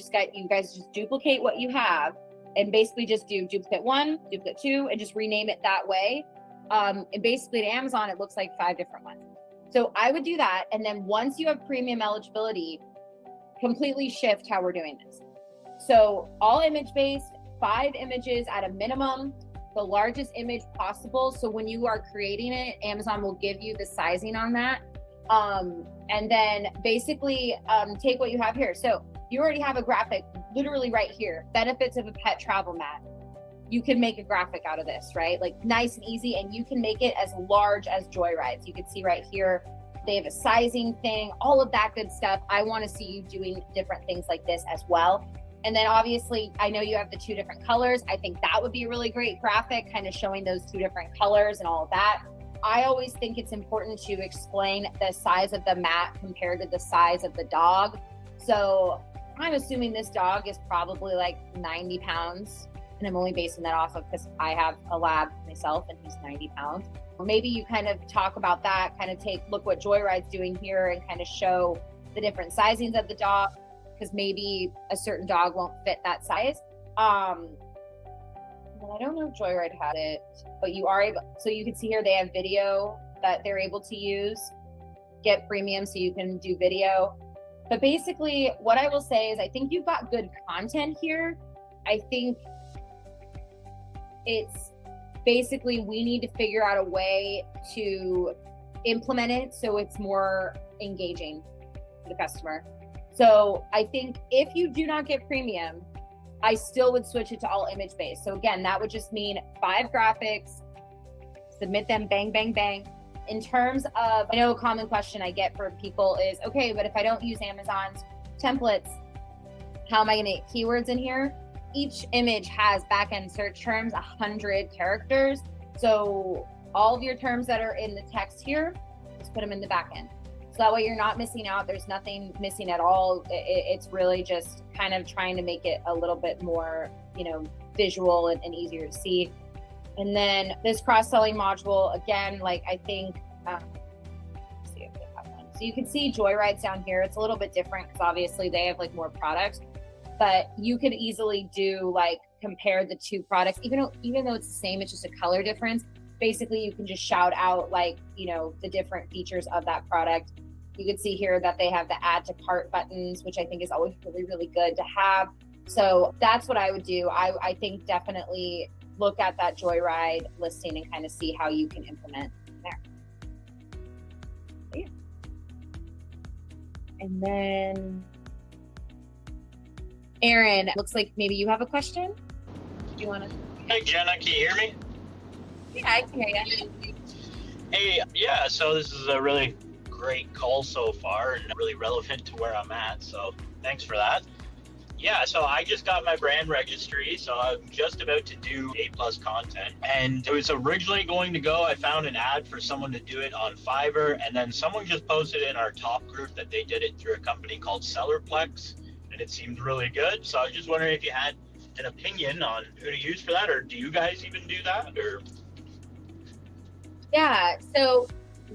guys just duplicate what you have and basically just do duplicate 1, duplicate 2, and just rename it that way. And basically to Amazon, it looks like 5 different ones. So I would do that. And then once you have premium eligibility, completely shift how we're doing this. So all image based, 5 images at a minimum, the largest image possible. So when you are creating it, Amazon will give you the sizing on that. And then basically take what you have here. So you already have a graphic literally right here, benefits of a pet travel mat. You can make a graphic out of this, right? Like nice and easy, and you can make it as large as Joyride's. You can see right here, they have a sizing thing, all of that good stuff. I want to see you doing different things like this as well. And then obviously, I know you have the 2 different colors. I think that would be a really great graphic, kind of showing those 2 different colors and all of that. I always think it's important to explain the size of the mat compared to the size of the dog. So I'm assuming this dog is probably like 90 pounds. And I'm only basing that off of because I have a lab myself and he's 90 pounds. Maybe you kind of talk about that, kind of look what Joyride's doing here and kind of show the different sizings of the dog, because maybe a certain dog won't fit that size. Well, I don't know if Joyride had it, but you are able, so you can see here they have video that they're able to use, get premium so you can do video. But basically what I will say is I think you've got good content here. I think it's basically we need to figure out a way to implement it so it's more engaging for the customer. So I think if you do not get premium, I still would switch it to all image based. So again, that would just mean 5 graphics, submit them, bang, bang, bang. In terms of, I know a common question I get for people is, okay, but if I don't use Amazon's templates, how am I gonna get keywords in here? Each image has backend search terms, 100 characters. So all of your terms that are in the text here, just put them in the backend. So that way you're not missing out. There's nothing missing at all. It's really just kind of trying to make it a little bit more, visual and easier to see. And then this cross-selling module, again, like I think, let's see if they have one. So you can see Joyride's down here. It's a little bit different because obviously they have like more products. but you could easily do like compare the two products, even though it's the same, it's just a color difference. Basically, you can just shout out like, the different features of that product. You can see here that they have the add to cart buttons, which I think is always really, really good to have. So that's what I would do. I think definitely look at that Joyride listing and kind of see how you can implement there. Yeah. And then Aaron, looks like maybe you have a question. Do you want to? Hey Jenna, can you hear me? Yeah, I can hear you. Hey, yeah, so this is a really great call so far and really relevant to where I'm at, so thanks for that. Yeah, so I just got my brand registry, so I'm just about to do A+ content, and it was originally going to go, I found an ad for someone to do it on Fiverr, and then someone just posted in our top group that they did it through a company called Sellerplex, and it seemed really good, so I was just wondering if you had an opinion on who to use for that, or do you guys even do that, or? Yeah, so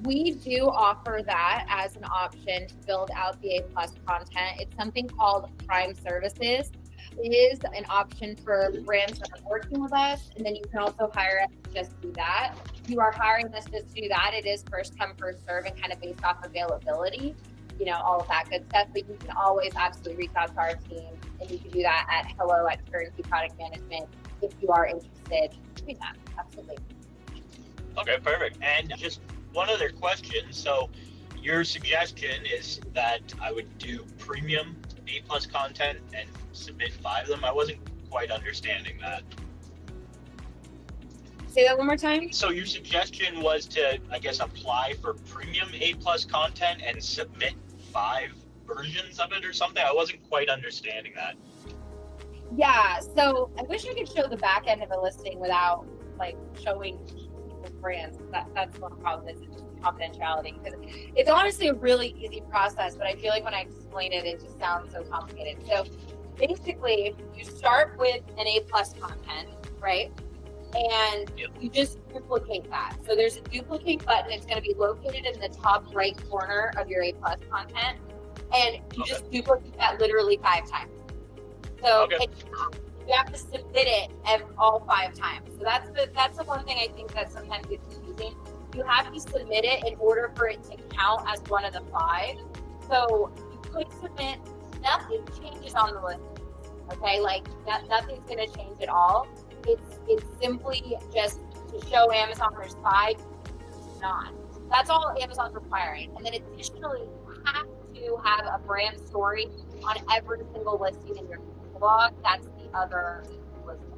we do offer that as an option to build out the A+ content. It's something called Prime Services. It is an option for brands that are working with us, and then you can also hire us to just do that. If you are hiring us just to do that, it is first come, first serve, and kind of based off availability, all of that good stuff. But you can always absolutely reach out to our team, and you can do that at hello@TurnKey Product Management if you are interested in doing that. Absolutely. Okay, perfect. And just one other question. So your suggestion is that I would do premium A+ content and submit 5 of them. I wasn't quite understanding that. Say that one more time. So your suggestion was to, I guess, apply for premium A+ content and submit 5 versions of it or something? I wasn't quite understanding that. Yeah, so I wish I could show the back end of a listing without like showing people's brands. That's one problem, is it's just confidentiality, because it's honestly a really easy process, but I feel like when I explain it, it just sounds so complicated. So basically, you start with an A+ content, right? And you just duplicate that. So there's a duplicate button. It's going to be located in the top right corner of your A+ content. And you just duplicate that literally 5 times. So you have to submit it all 5 times. So that's the one thing I think that sometimes gets confusing. You have to submit it in order for it to count as one of the 5. So you could submit, nothing changes on the list. Okay, like nothing's going to change at all. It's simply just to show Amazon there's 5. It's not. That's all Amazon's requiring. And then additionally, you have to have a brand story on every single listing in your blog. That's the other listing.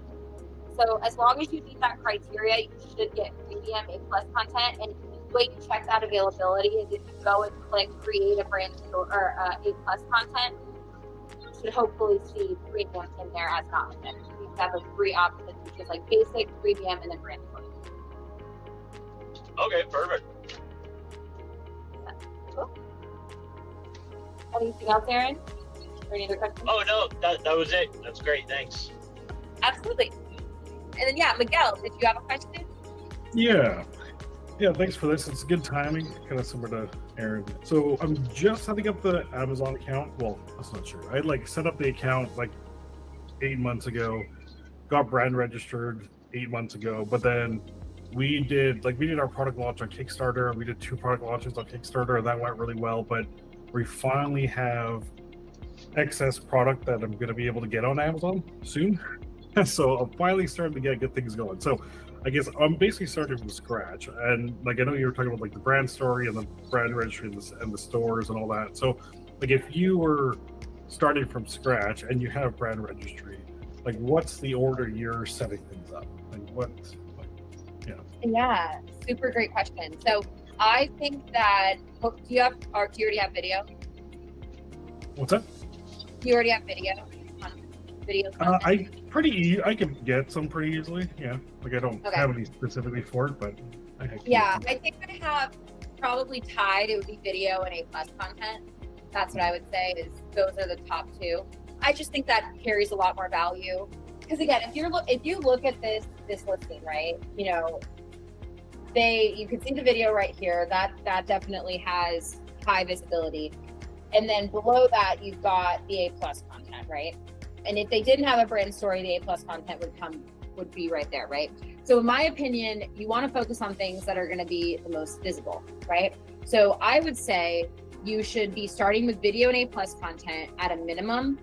So as long as you meet that criteria, you should get premium A+ content. And the way you check that availability is if you go and click create a brand store or A+ content, you should hopefully see premium in there as an option. You have those 3 options, which is like basic, premium, and then brand store. Okay, perfect. Cool. Anything else, Aaron? Or any other questions? Oh no, that was it. That's great. Thanks. Absolutely. And then Miguel, did you have a question? Yeah, thanks for this. It's good timing, kind of similar to Aaron. So I'm just setting up the Amazon account. Well, that's not true. I set up the account like 8 months ago, got brand registered 8 months ago, but then we did our product launch on Kickstarter. We did 2 product launches on Kickstarter, and that went really well. But we finally have excess product that I'm going to be able to get on Amazon soon. So I'm finally starting to get good things going. So I guess I'm basically starting from scratch. And I know you were talking about the brand story and the brand registry and the stores and all that. So if you were starting from scratch and you have brand registry, what's the order you're setting things up? Yeah, super great question. So I think that, do you already have video? What's that? Do you already have video? I can get some pretty easily. Yeah, I don't have any specifically for it, but I think I have probably tied. It would be video and A+ content. That's what I would say. Is those are the top 2. I just think that carries a lot more value, because again, if you look at this listing, right? You can see the video right here. That definitely has high visibility. And then below that, you've got the A+ content, right? And if they didn't have a brand story, the A+ content would be right there, right? So in my opinion, you want to focus on things that are going to be the most visible, right? So I would say you should be starting with video and A+ content at a minimum.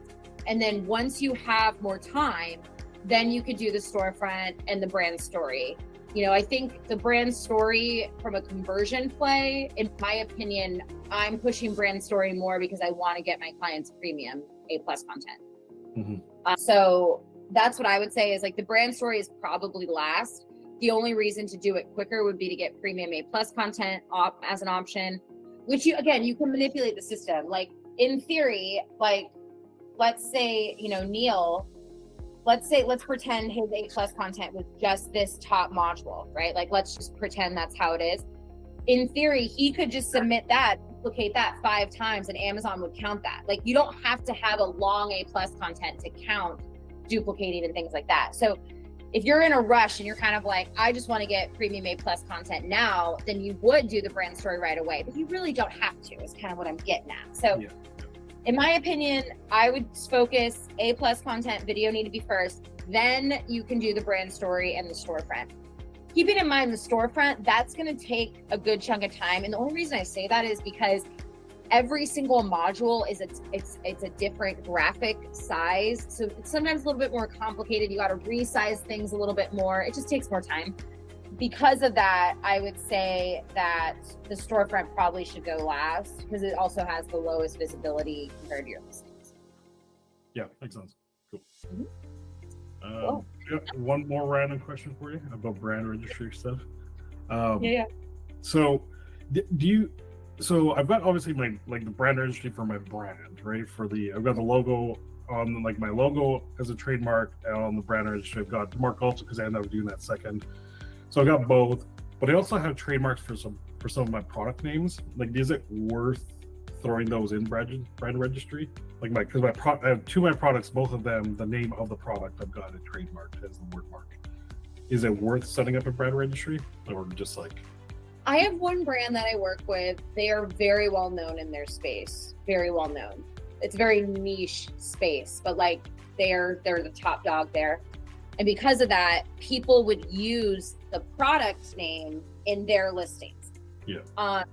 And then once you have more time, then you could do the storefront and the brand story. You know, I think the brand story from a conversion play, in my opinion, I'm pushing brand story more because I want to get my clients premium A+ content. Mm-hmm. So that's what I would say is like the brand story is probably last. The only reason to do it quicker would be to get premium A+ content as an option, which you can manipulate the system. Like in theory, like let's say, you know, Neil, let's pretend his A+ content was just this top module, right? Like, let's just pretend that's how it is. In theory, he could just submit that, duplicate that 5 times and Amazon would count that. Like, you don't have to have a long A+ content to count duplicating and things like that. So if you're in a rush and you're kind of like, I just want to get premium A+ content now, then you would do the brand story right away, but you really don't have to, is kind of what I'm getting at. So yeah. In my opinion, I would focus A+ content, video need to be first, then you can do the brand story and the storefront. Keeping in mind the storefront, that's going to take a good chunk of time. And the only reason I say that is because every single module is it's a different graphic size. So it's sometimes a little bit more complicated. You got to resize things a little bit more. It just takes more time. Because of that, I would say that the storefront probably should go last because it also has the lowest visibility compared to your listings. Yeah, makes sense. Cool. Mm-hmm. Cool. One more random question for you about brand registry stuff. Yeah. So so I've got obviously my the brand registry for my brand, right? I've got the logo on my logo as a trademark, and on the brand registry I've got the mark also because I ended up doing that second. So I got both, but I also have trademarks for some of my product names. Like, is it worth throwing those in brand registry? Like I have 2 of my products, both of them, the name of the product I've got it trademarked as the word mark. Is it worth setting up a brand registry, or just like? I have one brand that I work with. They are very well known in their space. Very well known. It's a very niche space, but like they're the top dog there. And because of that, people would use the product name in their listings. Yeah.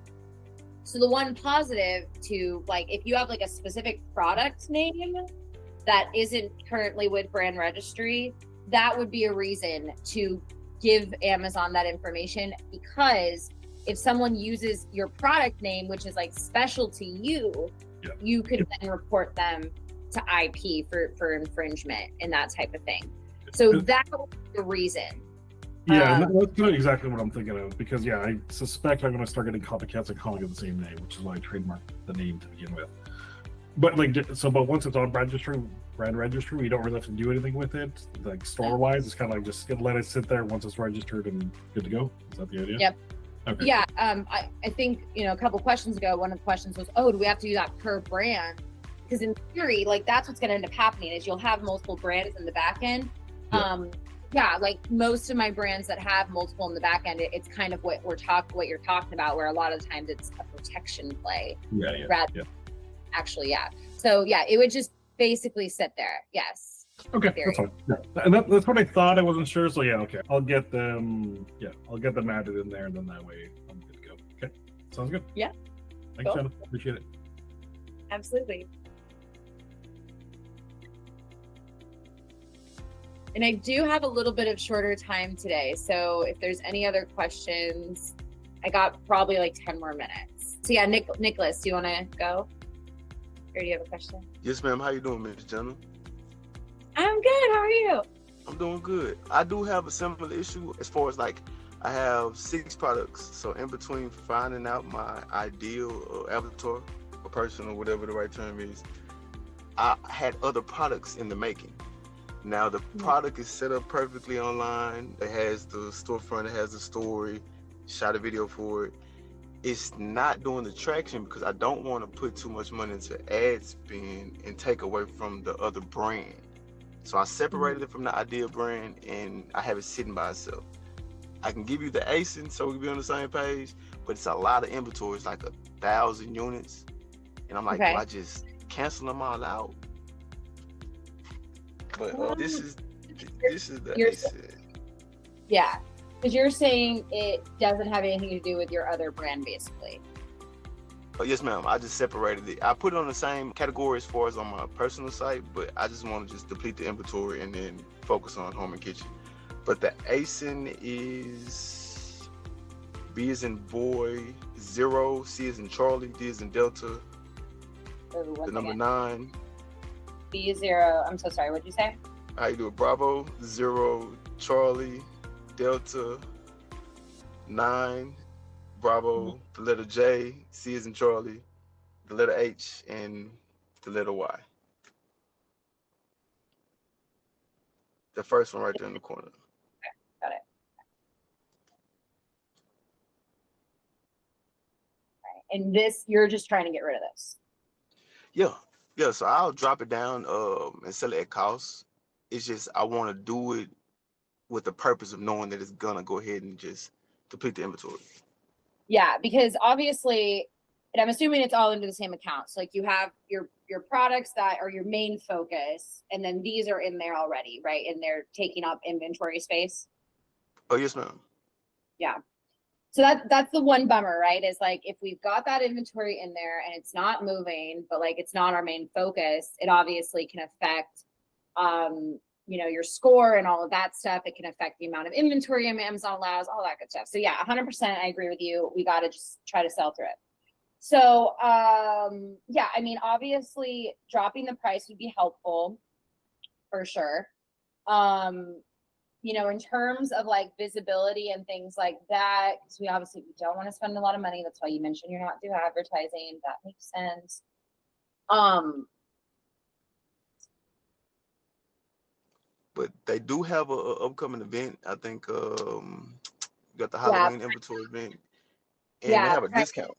So the one positive to if you have a specific product name that isn't currently with brand registry, that would be a reason to give Amazon that information, because if someone uses your product name, which is special to you, you could then report them to IP for infringement and that type of thing. So that would be the reason. Yeah, that's not exactly what I'm thinking of, because I suspect I'm going to start getting copycats that calling it the same name, which is why I trademarked the name to begin with. But but once it's on brand registry, we don't really have to do anything with it. Store-wise, it's kind of just gonna let it sit there once it's registered and good to go. Is that the idea? Yep. Okay. Yeah. I think a couple questions ago, one of the questions was, do we have to do that per brand? Because in theory, that's what's going to end up happening is you'll have multiple brands in the back end. Yeah. Most of my brands that have multiple in the back end, it's kind of what you're talking about, where a lot of the times it's a protection play. Actually, So it would just basically sit there. Yes. Okay, that's fine. Yeah. And that's what I thought. I wasn't sure. So okay. I'll get them. Yeah, I'll get them added in there, and then that way I'm good to go. Okay, sounds good. Yeah. Thanks, Jenna. Appreciate it. Absolutely. And I do have a little bit of shorter time today. So if there's any other questions, I got probably 10 more minutes. So Nicholas, do you want to go? Or do you have a question? Yes, ma'am. How you doing, Ms. Jenna? I'm good. How are you? I'm doing good. I do have a similar issue as far as I have 6 products. So in between finding out my ideal avatar or person or whatever the right term is, I had other products in the making. Now the product is set up perfectly online. It has the storefront, it has the story, shot a video for it. It's not doing the traction because I don't want to put too much money into ad spend and take away from the other brand. So I separated it from the idea brand and I have it sitting by itself. I can give you the ASIN so we can be on the same page, but it's a lot of inventory. It's 1,000 units. And I'm do I just cancel them all out? But this is the You're- ASIN. Yeah, because you're saying it doesn't have anything to do with your other brand, basically. Oh, yes, ma'am. I just separated it. I put it on the same category as far as on my personal site, but I just want to just deplete the inventory and then focus on home and kitchen. But the ASIN is B as in boy, 0, C as in Charlie, D as in Delta, the number 9. B0, I'm so sorry, what'd you say? How you do it? Bravo, 0, Charlie, Delta, 9, Bravo, the letter J, C as in Charlie, the letter H, and the letter Y. The first one right there in the corner. Got it. Right. And this, you're just trying to get rid of this. Yeah. So I'll drop it down and sell it at cost. It's just I want to do it with the purpose of knowing that it's gonna go ahead and just deplete the inventory. Yeah, because obviously, and I'm assuming it's all into the same account. So like you have your products that are your main focus, and then these are in there already, right? And they're taking up inventory space. Oh, yes, ma'am. Yeah. So that's the one bummer, right? Is like if we've got that inventory in there and it's not moving, but like it's not our main focus, it obviously can affect your score and all of that stuff. It can affect the amount of inventory Amazon allows, all that good stuff. So yeah, 100% I agree with you. We got to just try to sell through it. So yeah, I mean, obviously dropping the price would be helpful for sure. In terms of like visibility and things like that, because we don't want to spend a lot of money. That's why you mentioned you're not doing advertising. That makes sense. But they do have a upcoming event. I think you got the Halloween inventory event, and they have a discount.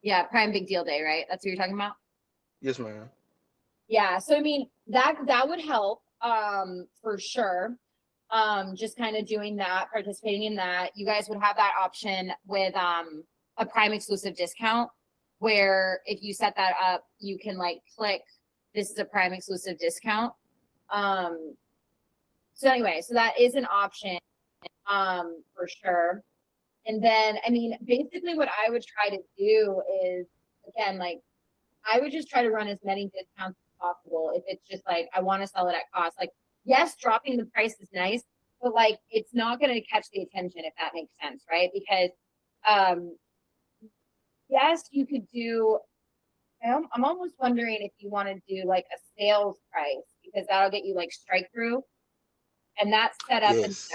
Yeah, Prime Big Deal Day, right? That's what you're talking about? Yes, ma'am. Yeah, so I mean that would help for sure. Just kind of doing that, participating in that. You guys would have that option with a Prime exclusive discount, where if you set that up, you can like click this is a Prime exclusive discount. So anyway, so that is an option for sure. And then, I mean, basically what I would try to do is, again, like, I would just try to run as many discounts as possible. If it's just like, I want to sell it at cost. Like, yes, dropping the price is nice, but like, it's not going to catch the attention, if that makes sense, right? Because, yes, you could do, I'm almost wondering if you want to do like a sales price, because that'll get you like strike through. And that's set up. Yes.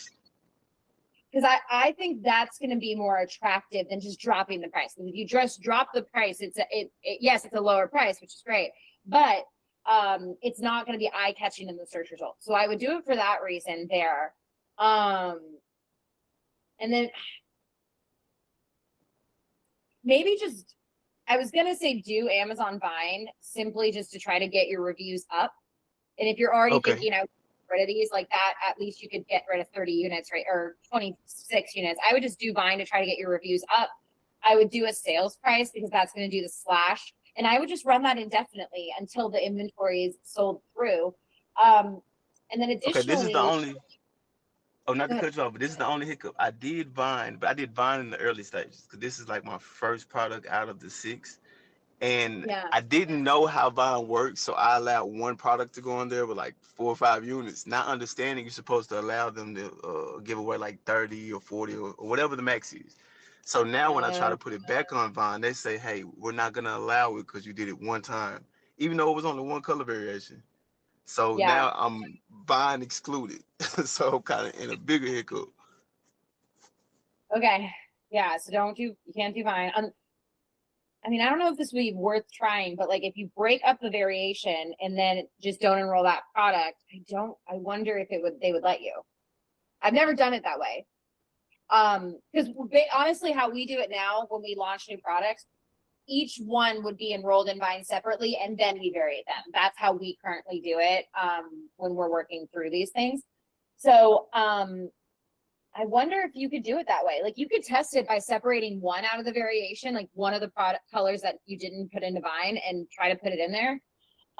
Because I think that's going to be more attractive than just dropping the price. If you just drop the price, yes, it's a lower price, which is great, but it's not going to be eye catching in the search results. So I would do it for that reason there. And then maybe just, I was going to say do Amazon Vine simply just to try to get your reviews up. And if you're already thinking, rid of these like that, at least you could get rid of 30 units, right? Or 26 units. I would just do Vine to try to get your reviews up. I would do a sales price because that's going to do the slash. And I would just run that indefinitely until the inventory is sold through. And then additionally, this is the only, not to cut you off, but this is the only hiccup. I did Vine, but I did Vine in the early stages because this is like my first product out of the 6. And I didn't know how Vine works, so I allowed one product to go on there with like 4 or 5 units, not understanding you're supposed to allow them to give away like 30 or 40 or whatever the max is. So now when I try to put it back on Vine, they say, hey, we're not going to allow it because you did it one time, even though it was only one color variation. So now I'm Vine excluded. So I'm kind of in a bigger hiccup. Okay. Yeah. So you can't do Vine. I mean, I don't know if this would be worth trying, but like if you break up the variation and then just don't enroll that product, I wonder if they would let you. I've never done it that way. Because honestly, how we do it now when we launch new products, each one would be enrolled in Vine separately and then we vary them. That's how we currently do it when we're working through these things. So I wonder if you could do it that way. Like you could test it by separating one out of the variation, like one of the product colors that you didn't put into Vine and try to put it in there.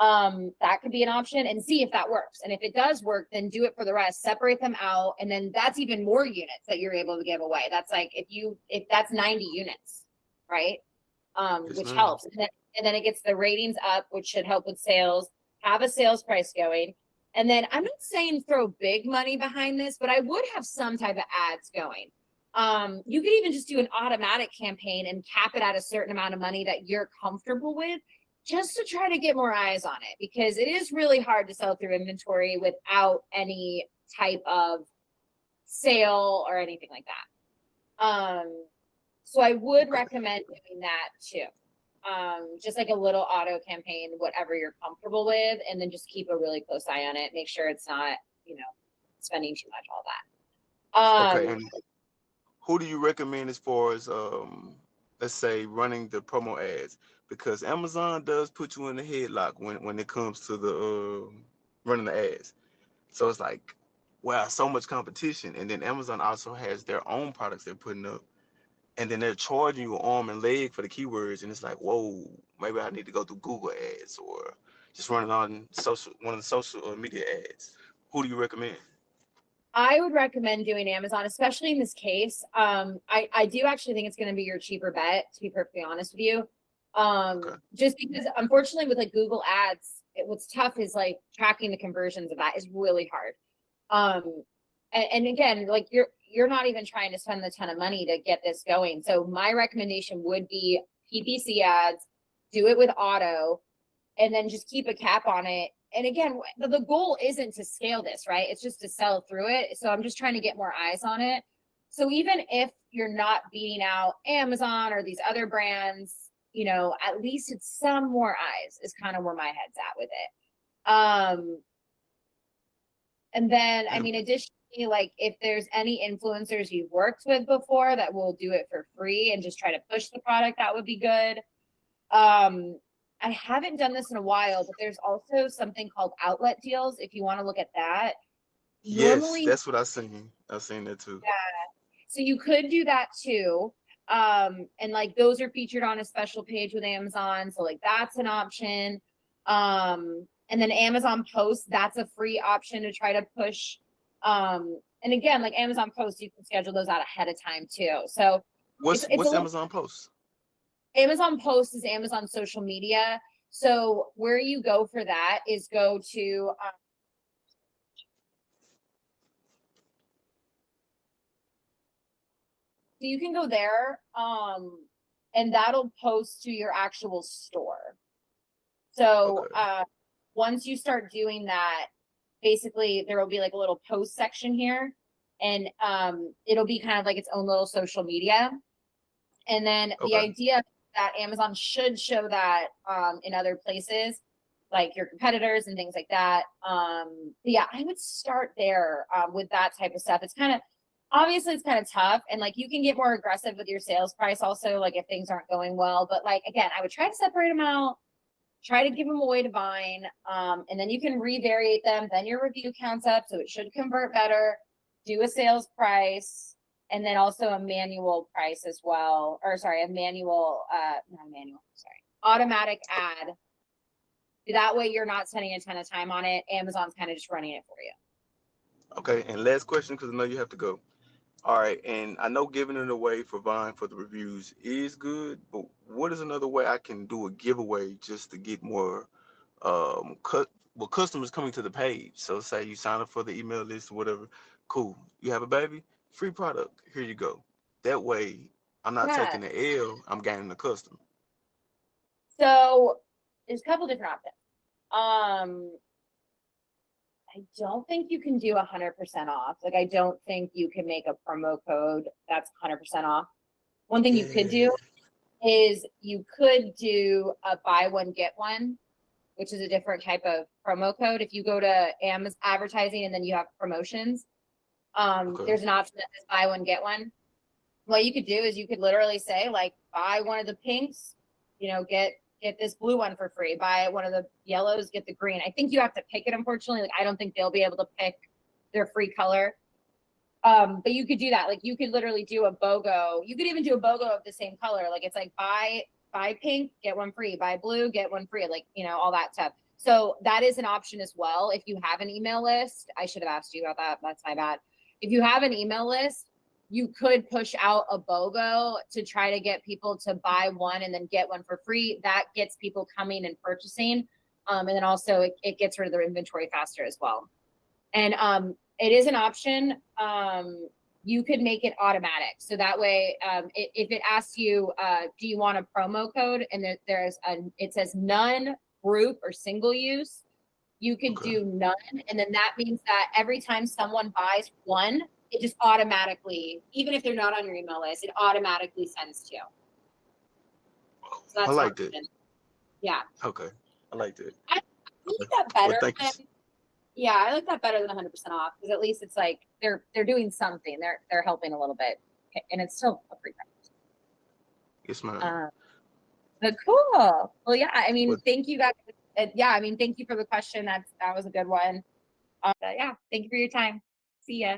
That could be an option, and see if that works. And if it does work, then do it for the rest, separate them out. And then that's even more units that you're able to give away. That's like, if that's 90 units, right? Which helps. And then it gets the ratings up, which should help with sales, have a sales price going. And then I'm not saying throw big money behind this, but I would have some type of ads going. You could even just do an automatic campaign and cap it at a certain amount of money that you're comfortable with, just to try to get more eyes on it, because it is really hard to sell through inventory without any type of sale or anything like that. So I would recommend doing that too. Just like a little auto campaign, whatever you're comfortable with, and then just keep a really close eye on it. Make sure it's not, spending too much, all that. Okay, and who do you recommend as far as let's say running the promo ads? Because Amazon does put you in the headlock when it comes to the running the ads. So it's like, wow, so much competition. And then Amazon also has their own products they're putting up. And then they're charging you arm and leg for the keywords. And it's like, whoa, maybe I need to go through Google ads or just run it on one of the social media ads. Who do you recommend? I would recommend doing Amazon, especially in this case. I do actually think it's going to be your cheaper bet, to be perfectly honest with you. Just because, unfortunately, with like Google ads, what's tough is like tracking the conversions of that is really hard. And again, like you're not even trying to spend a ton of money to get this going. So my recommendation would be PPC ads, do it with auto, and then just keep a cap on it. And again, the goal isn't to scale this, right? It's just to sell through it. So I'm just trying to get more eyes on it. So even if you're not beating out Amazon or these other brands, at least it's some more eyes is kind of where my head's at with it. And then, I mean, additionally, like if there's any influencers you've worked with before that will do it for free and just try to push the product, that would be good. I haven't done this in a while, but there's also something called outlet deals. If you want to look at that. Yes, that's what I've seen. I've seen that too. Yeah. So you could do that too. And like those are featured on a special page with Amazon. So like that's an option. And then Amazon Post, that's a free option to try to push. And again, like Amazon Post, you can schedule those out ahead of time too. So what's Amazon Post? Amazon Post is Amazon social media. So where you go for that is go to so you can go there, and that'll post to your actual store. So once you start doing that, basically there will be like a little post section here, and it'll be kind of like its own little social media. And then the idea that Amazon should show that in other places, like your competitors and things like that. Yeah, I would start there with that type of stuff. It's kind of, obviously it's kind of tough, and like you can get more aggressive with your sales price also, like if things aren't going well. But like, again, I would try to separate them out, try to give them away to Vine, and then you can revariate them. Then your review counts up, so it should convert better. Do a sales price. And then also a manual price as well, or sorry, automatic ad. That way you're not spending a ton of time on it. Amazon's kind of just running it for you. Okay, and last question, because I know you have to go. All right, and I know giving it away for Vine for the reviews is good, but what is another way I can do a giveaway just to get more customers coming to the page? So say you sign up for the email list or whatever, cool. You have a baby? Free product, here you go. That way, I'm not taking the L, I'm gaining the customer. So there's a couple different options. I don't think you can do 100% off. Like, I don't think you can make a promo code that's 100% off. One thing you could do is you could do a buy one, get one, which is a different type of promo code. If you go to Amazon advertising and then you have promotions, there's an option that says buy one, get one. What you could do is you could literally say, like, buy one of the pinks, get this blue one for free. Buy one of the yellows, get the green. I think you have to pick it, unfortunately. Like, I don't think they'll be able to pick their free color. But you could do that. Like, you could literally do a BOGO. You could even do a BOGO of the same color. Like, it's like buy pink, get one free. Buy blue, get one free. Like, all that stuff. So that is an option as well. If you have an email list, I should have asked you about that. That's my bad. If you have an email list, you could push out a BOGO to try to get people to buy one and then get one for free. That gets people coming and purchasing. And then also it gets rid of their inventory faster as well. And it is an option. You could make it automatic. So that way, if it asks you, do you want a promo code? And it says none, group, or single use, you could do none. And then that means that every time someone buys one, it just automatically, even if they're not on your email list, it automatically sends to you. So that's I like that. Yeah. Okay. I like that. I like that better. Well, yeah, I like that better than 100% off, because at least it's like they're doing something. They're helping a little bit, and it's still a free price. Yes, ma'am. But cool. Well, yeah. I mean, thank you guys. Yeah, I mean, thank you for the question. That was a good one. Yeah, thank you for your time. See ya.